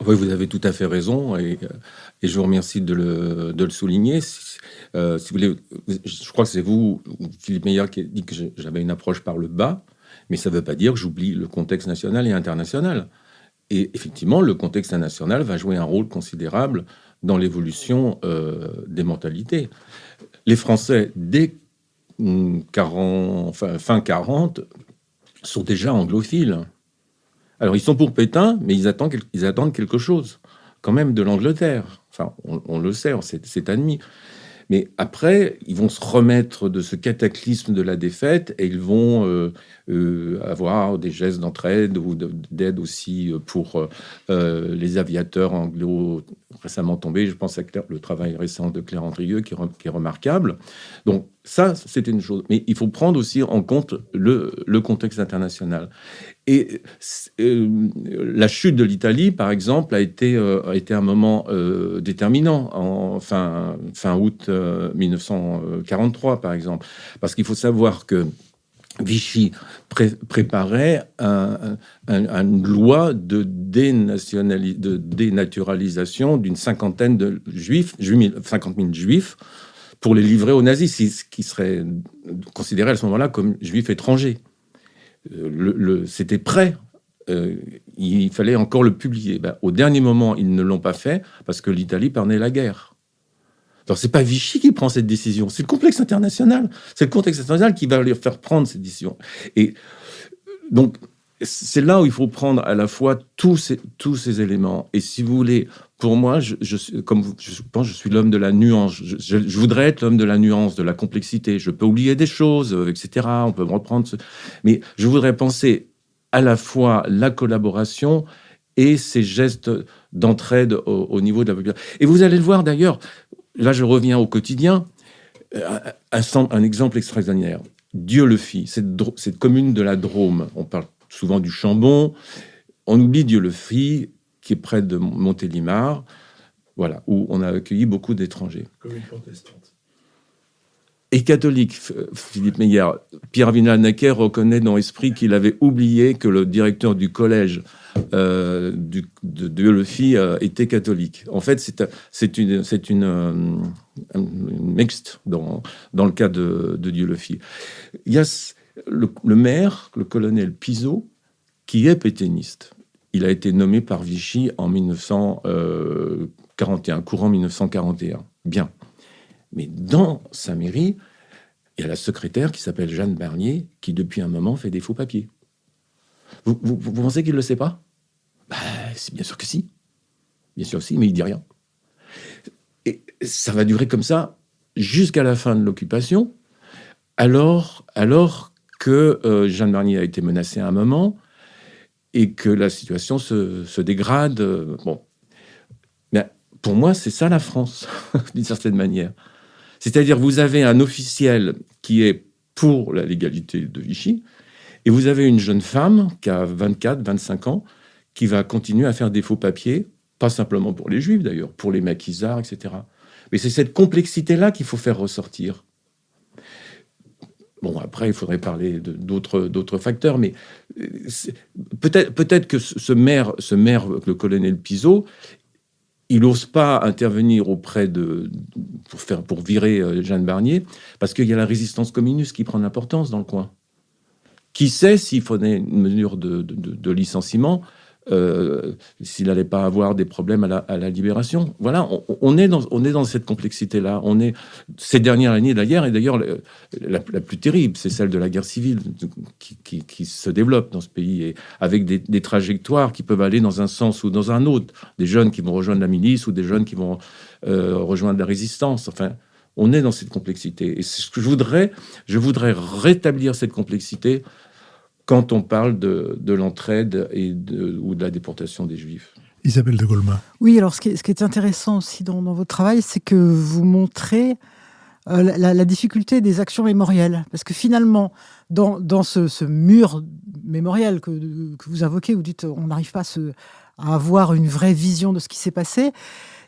Oui, vous avez tout à fait raison, et je vous remercie de le souligner. Si vous voulez, je crois que c'est vous, Philippe Meyer, qui a dit que j'avais une approche par le bas, mais ça ne veut pas dire que j'oublie le contexte national et international. Et effectivement, le contexte national va jouer un rôle considérable dans l'évolution des mentalités. Les Français, dès fin 40, sont déjà anglophiles. Alors, ils sont pour Pétain, mais ils attendent quelque chose, quand même, de l'Angleterre. Enfin, on le sait, c'est admis. Mais après, ils vont se remettre de ce cataclysme de la défaite et ils vont avoir des gestes d'entraide ou d'aide aussi pour les aviateurs anglo récemment tombés. Je pense à le travail récent de Claire Andrieux qui est remarquable. Donc ça, c'est une chose. Mais il faut prendre aussi en compte le contexte international. Et la chute de l'Italie, par exemple, a été un moment déterminant en fin août 1943, par exemple. Parce qu'il faut savoir que Vichy préparait une loi de dénaturalisation d'une 50 000 juifs pour les livrer aux nazis, ce qui serait considéré à ce moment-là comme juifs étrangers. C'était prêt. Il fallait encore le publier. Au dernier moment, ils ne l'ont pas fait parce que l'Italie perdait la guerre. Alors, c'est pas Vichy qui prend cette décision, c'est le contexte international. C'est le contexte international qui va leur faire prendre cette décision. Et donc, c'est là où il faut prendre à la fois tous ces éléments. Et si vous voulez, pour moi, je pense que je suis l'homme de la nuance. Je voudrais être l'homme de la nuance, de la complexité. Je peux oublier des choses, etc. On peut me reprendre. Mais je voudrais penser à la fois la collaboration et ces gestes d'entraide au niveau de la population. Et vous allez le voir d'ailleurs, là je reviens au quotidien, un exemple extraordinaire. Dieu le fit, cette commune de la Drôme, on parle souvent du Chambon, on oublie Dieu le fit, qui est près de Montélimar, voilà, où on a accueilli beaucoup d'étrangers. Commune protestante. Et catholique, Philippe Meyer, Pierre Vinal-Naquet reconnaît dans Esprit qu'il avait oublié que le directeur du collège de Dieu le fit était catholique. En fait, c'est une mixte dans le cas de Dieu le fit. Il y a le maire, le colonel Pizot, qui est pétainiste. Il a été nommé par Vichy en 1941, courant 1941. Bien. Mais dans sa mairie, il y a la secrétaire qui s'appelle Jeanne Barnier, qui depuis un moment fait des faux papiers. Vous pensez qu'il ne le sait pas ? C'est bien sûr que si. Bien sûr que si, mais il ne dit rien. Et ça va durer comme ça jusqu'à la fin de l'occupation, alors que Jeanne Barnier a été menacée à un moment et que la situation se dégrade. Bon. Mais pour moi, c'est ça la France, d'une certaine manière. C'est-à-dire, vous avez un officiel qui est pour la légalité de Vichy, et vous avez une jeune femme qui a 24, 25 ans, qui va continuer à faire des faux papiers, pas simplement pour les Juifs d'ailleurs, pour les maquisards, etc. Mais c'est cette complexité-là qu'il faut faire ressortir. Bon, après, il faudrait parler d'autres facteurs, mais peut-être que ce maire, le colonel Pizot, il n'ose pas intervenir auprès pour virer Jeanne Barnier, parce qu'il y a la résistance communiste qui prend l'importance dans le coin. Qui sait s'il faudrait une mesure de licenciement, s'il n'allait pas avoir des problèmes à la libération. Voilà, on est dans cette complexité-là. On est ces dernières années de la guerre, et d'ailleurs la plus terrible, c'est celle de la guerre civile qui se développe dans ce pays, et avec des trajectoires qui peuvent aller dans un sens ou dans un autre. Des jeunes qui vont rejoindre la milice ou des jeunes qui vont rejoindre la résistance. Enfin, On est dans cette complexité. Et c'est ce que je voudrais rétablir cette complexité quand on parle de l'entraide ou de la déportation des Juifs. Isabelle de Golemin. Oui, alors ce qui est intéressant aussi dans votre travail, c'est que vous montrez la difficulté des actions mémorielles. Parce que finalement, dans ce mur mémoriel que vous invoquez, vous dites on n'arrive pas à avoir une vraie vision de ce qui s'est passé.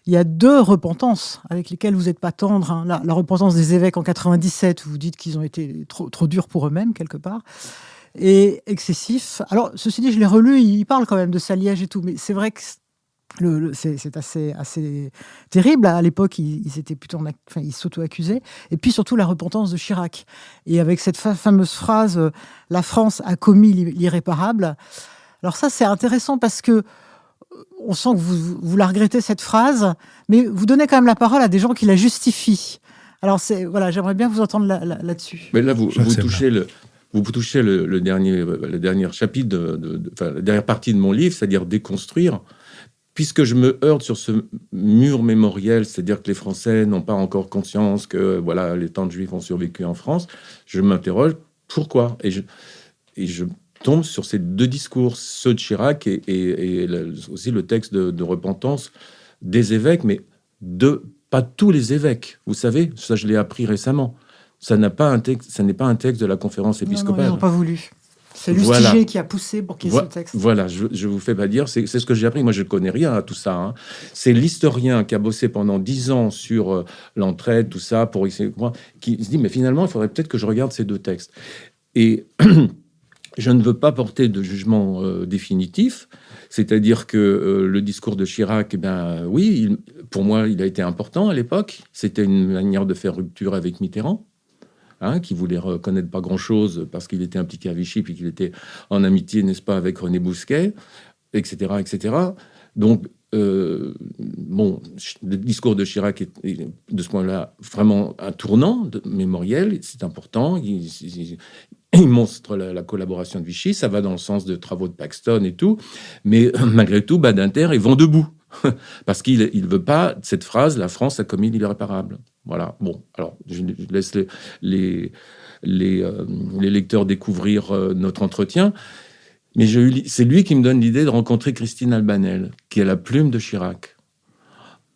Il y a 2 repentances avec lesquelles vous n'êtes pas tendre. Hein. La repentance des évêques en 97, où vous dites qu'ils ont été trop durs pour eux-mêmes, quelque part, et excessifs. Alors, ceci dit, je l'ai relu, il parle quand même de Saliège et tout, mais c'est vrai que c'est assez terrible. À l'époque, ils étaient plutôt ils s'auto-accusaient. Et puis surtout la repentance de Chirac. Et avec cette fameuse phrase « La France a commis l'irréparable ». Alors ça, c'est intéressant parce que on sent que vous la regrettez, cette phrase, mais vous donnez quand même la parole à des gens qui la justifient. Alors voilà, j'aimerais bien vous entendre là-dessus. Mais là, vous touchez le dernier chapitre, la dernière partie de mon livre, c'est-à-dire déconstruire. Puisque je me heurte sur ce mur mémoriel, c'est-à-dire que les Français n'ont pas encore conscience que voilà, les tantes juifs ont survécu en France, je m'interroge pourquoi. Et je tombe sur ces 2 discours, ceux de Chirac et aussi le texte de repentance des évêques, mais pas tous les évêques. Vous savez, ça je l'ai appris récemment. Ça n'est pas un texte de la conférence épiscopale. Non, ils n'ont pas voulu. C'est Lustiger voilà. qui a poussé pour qu'il y ait ce texte. Voilà, je vous fais pas dire, c'est ce que j'ai appris. Moi, je ne connais rien à tout ça. Hein. C'est l'historien qui a bossé pendant 10 ans sur l'entraide, tout ça, pour essayer, qui se dit, mais finalement, il faudrait peut-être que je regarde ces 2 textes. Et je ne veux pas porter de jugement définitif, c'est-à-dire que le discours de Chirac, oui, pour moi, il a été important à l'époque. C'était une manière de faire rupture avec Mitterrand. Qui voulait reconnaître pas grand-chose parce qu'il était impliqué à Vichy, puis qu'il était en amitié, n'est-ce pas, avec René Bousquet, etc., etc. Donc, le discours de Chirac est de ce point-là vraiment un tournant mémoriel, c'est important. Il montre la collaboration de Vichy, ça va dans le sens de travaux de Paxton et tout, mais malgré tout, Badinter est vent debout, parce qu'il ne veut pas cette phrase « La France a commis l'irréparable ». Voilà. Bon, alors je laisse les lecteurs découvrir notre entretien, mais c'est lui qui me donne l'idée de rencontrer Christine Albanel, qui est la plume de Chirac.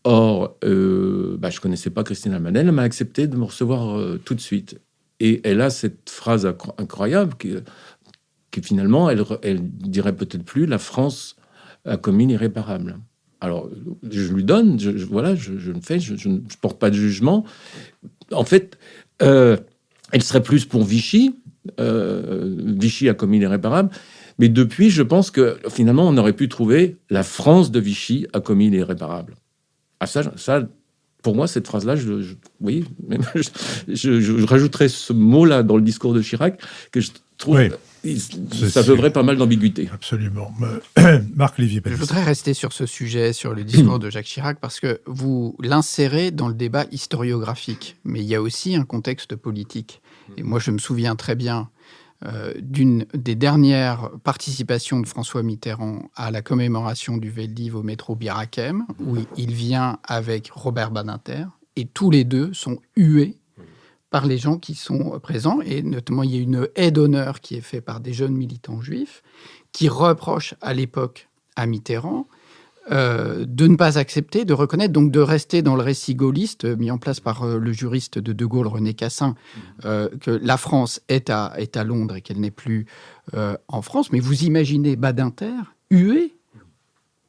Or, je connaissais pas Christine Albanel, elle m'a accepté de me recevoir tout de suite, et elle a cette phrase incroyable qui finalement, elle dirait peut-être plus « La France a commis l'irréparable ». Alors, je lui donne, je ne porte pas de jugement. En fait, elle serait plus pour Vichy. Vichy a commis l'irréparable. Mais depuis, je pense que finalement, on aurait pu trouver la France de Vichy a commis l'irréparable. Ah, ça, pour moi, cette phrase-là, je rajouterais ce mot-là dans le discours de Chirac que je trouve... Oui. Ça devrait pas mal d'ambiguïté. Absolument. Marc-Olivier Pellicer. Je voudrais rester sur ce sujet, sur le discours de Jacques Chirac, parce que vous l'insérez dans le débat historiographique. Mais il y a aussi un contexte politique. Et moi, je me souviens très bien d'une des dernières participations de François Mitterrand à la commémoration du Veldiv au métro Bir Hakeim, où il vient avec Robert Badinter, et tous les 2 sont hués par les gens qui sont présents, et notamment il y a une haie d'honneur qui est faite par des jeunes militants juifs qui reprochent à l'époque à Mitterrand de ne pas accepter, de reconnaître, donc de rester dans le récit gaulliste mis en place par le juriste de Gaulle, René Cassin, que la France est à Londres et qu'elle n'est plus en France. Mais vous imaginez Badinter hué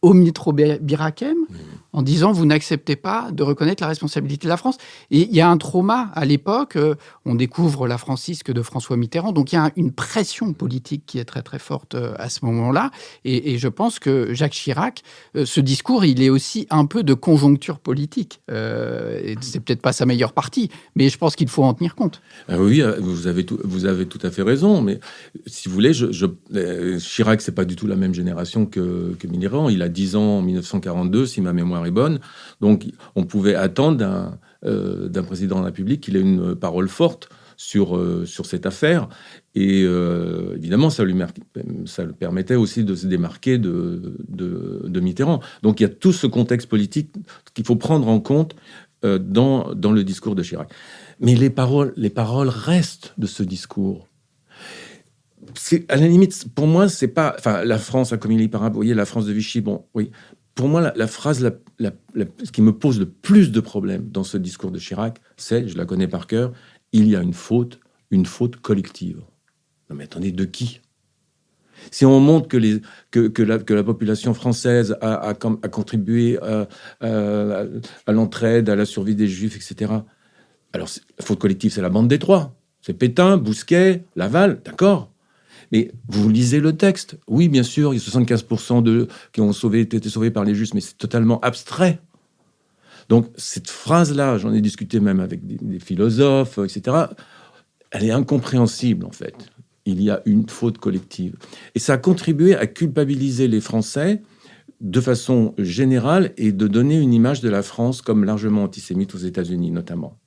au métro Bir Hakeim en disant « vous n'acceptez pas de reconnaître la responsabilité de la France ». Et il y a un trauma à l'époque, on découvre la francisque de François Mitterrand, donc il y a une pression politique qui est très très forte à ce moment-là. Et je pense que Jacques Chirac, ce discours, il est aussi un peu de conjoncture politique. Et c'est peut-être pas sa meilleure partie, mais je pense qu'il faut en tenir compte. Oui, vous avez tout à fait raison, mais si vous voulez, Chirac, c'est pas du tout la même génération que Mitterrand. Il a 10 ans en 1942, si ma mémoire est bonne. Donc, on pouvait attendre d'un président de la République qu'il ait une parole forte sur cette affaire. Et évidemment, ça le permettait aussi de se démarquer de Mitterrand. Donc, il y a tout ce contexte politique qu'il faut prendre en compte dans le discours de Chirac. Mais les paroles restent de ce discours. À la limite, pour moi, c'est pas... Enfin, la France a commis l'irréparable, vous voyez, la France de Vichy, bon, oui. Pour moi, la phrase ce qui me pose le plus de problèmes dans ce discours de Chirac, c'est, je la connais par cœur, il y a une faute collective. Non mais attendez, de qui ? Si on montre que la population française a contribué à l'entraide, à la survie des Juifs, etc., alors la faute collective, c'est la bande des trois. C'est Pétain, Bousquet, Laval, d'accord. Mais vous lisez le texte. Oui, bien sûr, il y a 75% qui ont été sauvés par les Justes, mais c'est totalement abstrait. Donc, cette phrase-là, j'en ai discuté même avec des philosophes, etc., elle est incompréhensible, en fait. Il y a une faute collective. Et ça a contribué à culpabiliser les Français de façon générale et de donner une image de la France comme largement antisémite aux États-Unis, notamment.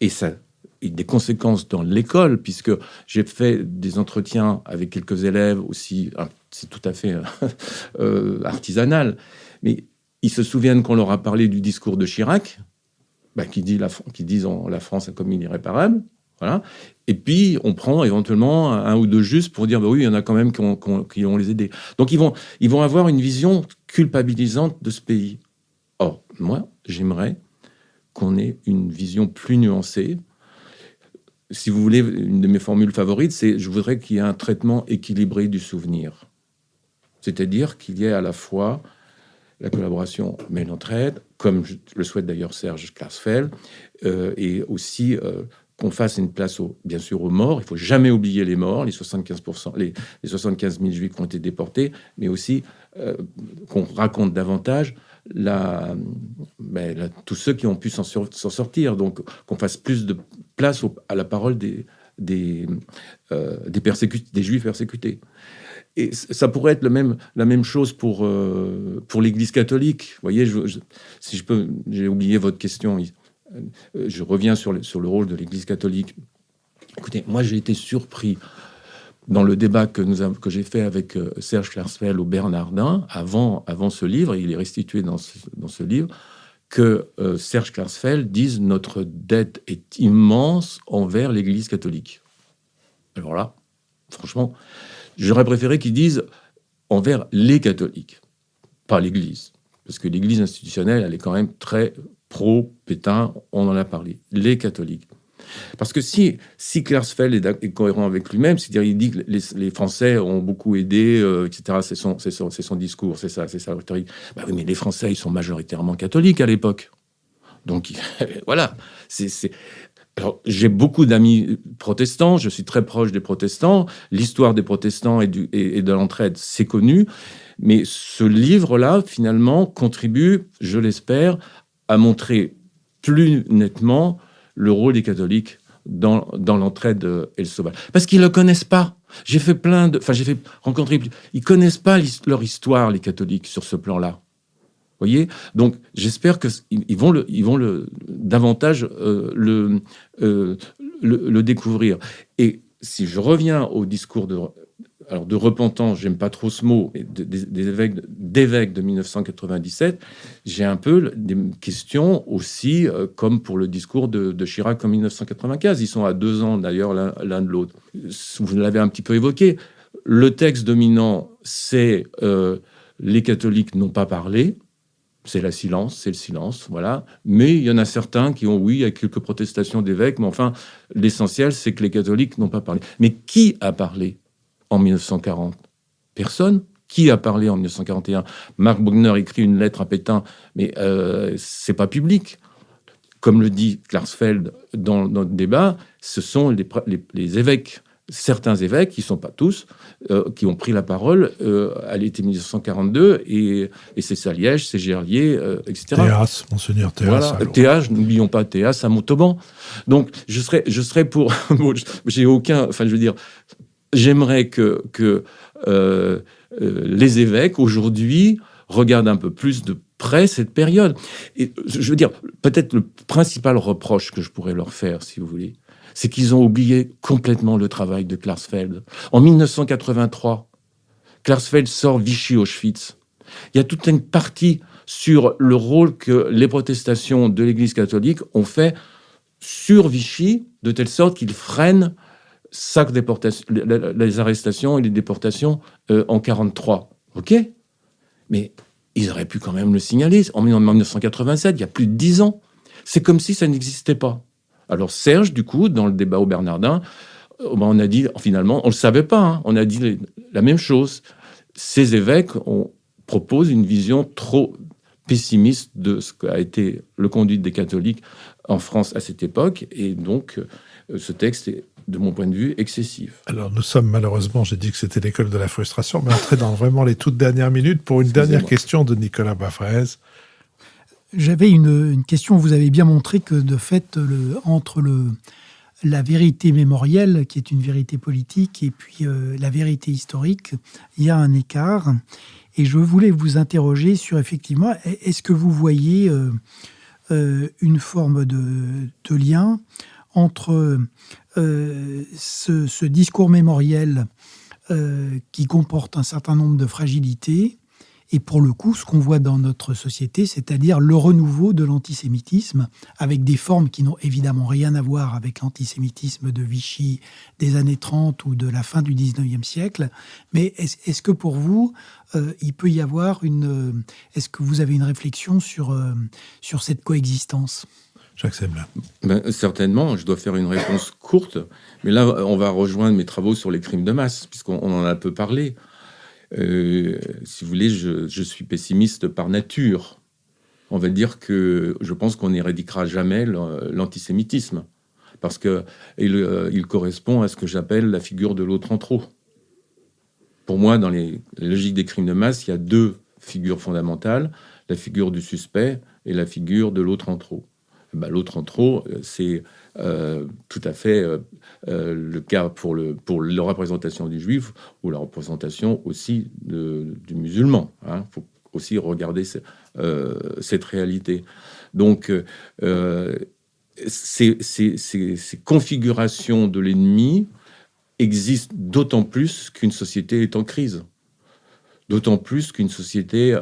Et ça a des conséquences dans l'école, puisque j'ai fait des entretiens avec quelques élèves aussi, c'est tout à fait artisanal, mais ils se souviennent qu'on leur a parlé du discours de Chirac, qui disent la France a commis l'irréparable, voilà. Et puis on prend éventuellement un ou deux justes pour dire oui, il y en a quand même qui ont les aidés. Donc ils vont avoir une vision culpabilisante de ce pays. Or, moi, j'aimerais qu'on ait une vision plus nuancée. Si vous voulez, une de mes formules favorites, c'est je voudrais qu'il y ait un traitement équilibré du souvenir. C'est-à-dire qu'il y ait à la fois la collaboration, mais l'entraide, comme le souhaite d'ailleurs Serge Klarsfeld, et aussi qu'on fasse une place, bien sûr, aux morts. Il ne faut jamais oublier les morts, les 75%, les 75 000 Juifs qui ont été déportés, mais aussi qu'on raconte davantage tous ceux qui ont pu s'en sortir. Donc, qu'on fasse plus de place à la parole des Juifs persécutés. Et ça pourrait être la même chose pour l'Église catholique. Vous voyez, si je peux, j'ai oublié votre question. Je reviens sur le rôle de l'Église catholique. Écoutez, moi, j'ai été surpris dans le débat que j'ai fait avec Serge Klarsfeld au Bernardin, avant ce livre, il est restitué dans ce livre, que Serge Klarsfeld dise « Notre dette est immense envers l'Église catholique ». Alors là, franchement, j'aurais préféré qu'ils disent « envers les catholiques », pas l'Église. Parce que l'Église institutionnelle, elle est quand même très pro-Pétain, on en a parlé. Les catholiques. Parce que si Klarsfeld est cohérent avec lui-même, c'est-à-dire il dit que les Français ont beaucoup aidé, etc., c'est son discours, c'est sa rhétorique. Oui, mais les Français, ils sont majoritairement catholiques à l'époque. Donc, voilà. Alors, j'ai beaucoup d'amis protestants, je suis très proche des protestants, l'histoire des protestants et de l'entraide, c'est connu, mais ce livre-là, finalement, contribue, je l'espère, à montrer plus nettement le rôle des catholiques dans l'entraide et le sauvage. Parce qu'ils ne le connaissent pas. J'ai rencontré... Ils ne connaissent pas leur histoire, les catholiques, sur ce plan-là. Vous voyez ? Donc, j'espère qu'ils vont davantage le découvrir. Et si je reviens au discours de repentance, j'aime pas trop ce mot, mais d'évêques de 1997, j'ai un peu des questions aussi, comme pour le discours de Chirac en 1995. Ils sont à 2 ans d'ailleurs l'un de l'autre. Vous l'avez un petit peu évoqué. Le texte dominant, c'est les catholiques n'ont pas parlé. C'est le silence, voilà. Mais il y en a certains qui ont, oui, il y a quelques protestations d'évêques, mais enfin, l'essentiel, c'est que les catholiques n'ont pas parlé. Mais qui a parlé en 1940 ? Personne. Qui a parlé en 1941 ? Marc Bogner écrit une lettre à Pétain, mais c'est pas public. Comme le dit Klarsfeld dans notre débat, ce sont les évêques, certains évêques, qui ne sont pas tous, qui ont pris la parole à l'été 1942, et c'est Saliège, c'est Gerlier, etc. Théas, Monseigneur Théas. Voilà, Théas, n'oublions pas Théas à Montauban. Donc, je serais pour... j'ai aucun... Enfin, je veux dire, j'aimerais que les évêques, aujourd'hui, regardent un peu plus de près cette période. Et je veux dire, peut-être le principal reproche que je pourrais leur faire, si vous voulez, c'est qu'ils ont oublié complètement le travail de Klarsfeld. En 1983, Klarsfeld sort Vichy-Auschwitz. Il y a toute une partie sur le rôle que les protestations de l'Église catholique ont fait sur Vichy, de telle sorte qu'il freine les arrestations et les déportations en 1943. OK ? Mais ils auraient pu quand même le signaler en 1987, il y a plus de 10 ans. C'est comme si ça n'existait pas. Alors Serge, du coup, dans le débat au Bernardin, on a dit, finalement, on ne le savait pas, hein, on a dit la même chose. Ces évêques proposent une vision trop pessimiste de ce qu'a été le conduite des catholiques en France à cette époque, et donc ce texte est, de mon point de vue, excessif. Alors nous sommes malheureusement, j'ai dit que c'était l'école de la frustration, mais entré dans vraiment les toutes dernières minutes pour une dernière question de Nicolas Baffrez. J'avais une question. Vous avez bien montré que de fait, entre la vérité mémorielle, qui est une vérité politique, et puis la vérité historique, il y a un écart. Et je voulais vous interroger sur, effectivement, est-ce que vous voyez une forme de lien entre ce discours mémoriel qui comporte un certain nombre de fragilités et pour le coup, ce qu'on voit dans notre société, c'est-à-dire le renouveau de l'antisémitisme, avec des formes qui n'ont évidemment rien à voir avec l'antisémitisme de Vichy des années 30 ou de la fin du 19e siècle. Mais est-ce que pour vous, il peut y avoir est-ce que vous avez une réflexion sur cette coexistence ? Jacques Semelin. Certainement, je dois faire une réponse courte, mais là, on va rejoindre mes travaux sur les crimes de masse, puisqu'on en a un peu parlé. Si vous voulez, je suis pessimiste par nature. On va dire que je pense qu'on n'éradiquera jamais l'antisémitisme, parce qu'il correspond à ce que j'appelle la figure de l'autre en trop. Pour moi, dans les logiques des crimes de masse, il y a deux figures fondamentales, la figure du suspect et la figure de l'autre en trop. L'autre en trop, c'est tout à fait le cas pour la représentation du juif ou la représentation aussi du musulman. Il faut aussi regarder cette réalité. Donc, ces configurations de l'ennemi existent d'autant plus qu'une société est en crise. D'autant plus qu'une société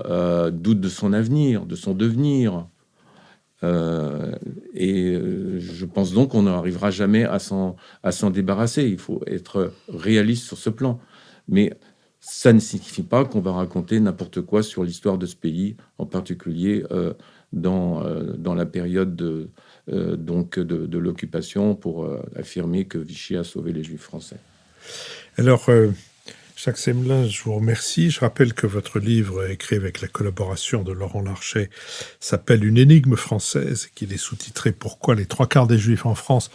doute de son avenir, de son devenir. Et je pense donc qu'on n'arrivera jamais à s'en débarrasser. Il faut être réaliste sur ce plan. Mais ça ne signifie pas qu'on va raconter n'importe quoi sur l'histoire de ce pays, en particulier dans la période de l'occupation, pour affirmer que Vichy a sauvé les Juifs français. Alors, Jacques Semelin, je vous remercie. Je rappelle que votre livre, écrit avec la collaboration de Laurent Larcher, s'appelle « Une énigme française » et qu'il est sous-titré « Pourquoi les 3/4 des Juifs en France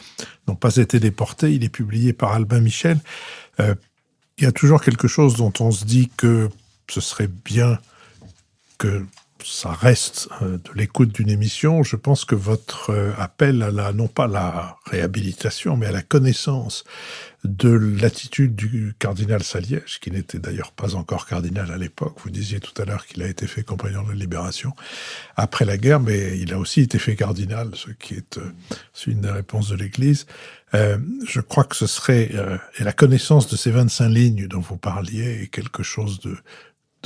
n'ont pas été déportés ». Il est publié par Albin Michel. Il y a toujours quelque chose dont on se dit que ce serait bien que ça reste de l'écoute d'une émission. Je pense que votre appel à non pas la réhabilitation, mais à la connaissance de l'attitude du cardinal Saliège, qui n'était d'ailleurs pas encore cardinal à l'époque. Vous disiez tout à l'heure qu'il a été fait compagnon de la Libération après la guerre, mais il a aussi été fait cardinal, ce qui est une des réponses de l'Église. Je crois que ce serait... et la connaissance de ces 25 lignes dont vous parliez est quelque chose de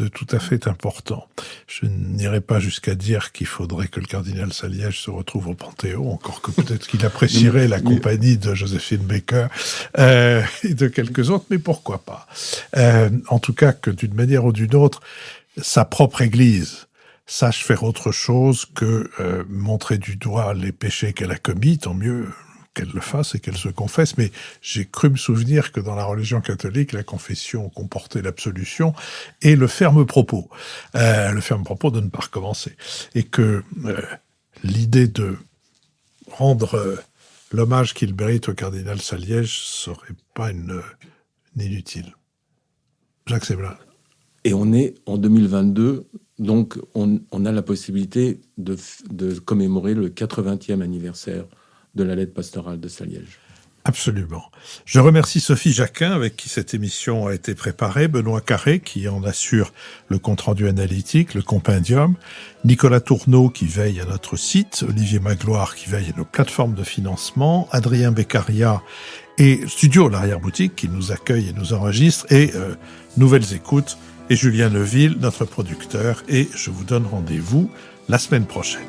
tout à fait important. Je n'irai pas jusqu'à dire qu'il faudrait que le cardinal Saliège se retrouve au Panthéon, encore que peut-être qu'il apprécierait la compagnie de Joséphine Baker et de quelques autres, mais pourquoi pas. En tout cas, que d'une manière ou d'une autre, sa propre Église sache faire autre chose que montrer du doigt les péchés qu'elle a commis, tant mieux qu'elle le fasse et qu'elle se confesse, mais j'ai cru me souvenir que dans la religion catholique, la confession comportait l'absolution et le ferme propos de ne pas recommencer. Et que l'idée de rendre l'hommage qu'il mérite au cardinal Saliège serait pas une inutile. Jacques Semelin. Et on est en 2022, donc on a la possibilité de commémorer le 80e anniversaire de la lettre pastorale de Saliège. Absolument. Je remercie Sophie Jacquin, avec qui cette émission a été préparée, Benoît Carré, qui en assure le compte-rendu analytique, le compendium, Nicolas Tourneau, qui veille à notre site, Olivier Magloire, qui veille à nos plateformes de financement, Adrien Beccaria et Studio L'Arrière-Boutique, qui nous accueille et nous enregistre, et Nouvelles Écoutes, et Julien Neuville, notre producteur, et je vous donne rendez-vous la semaine prochaine.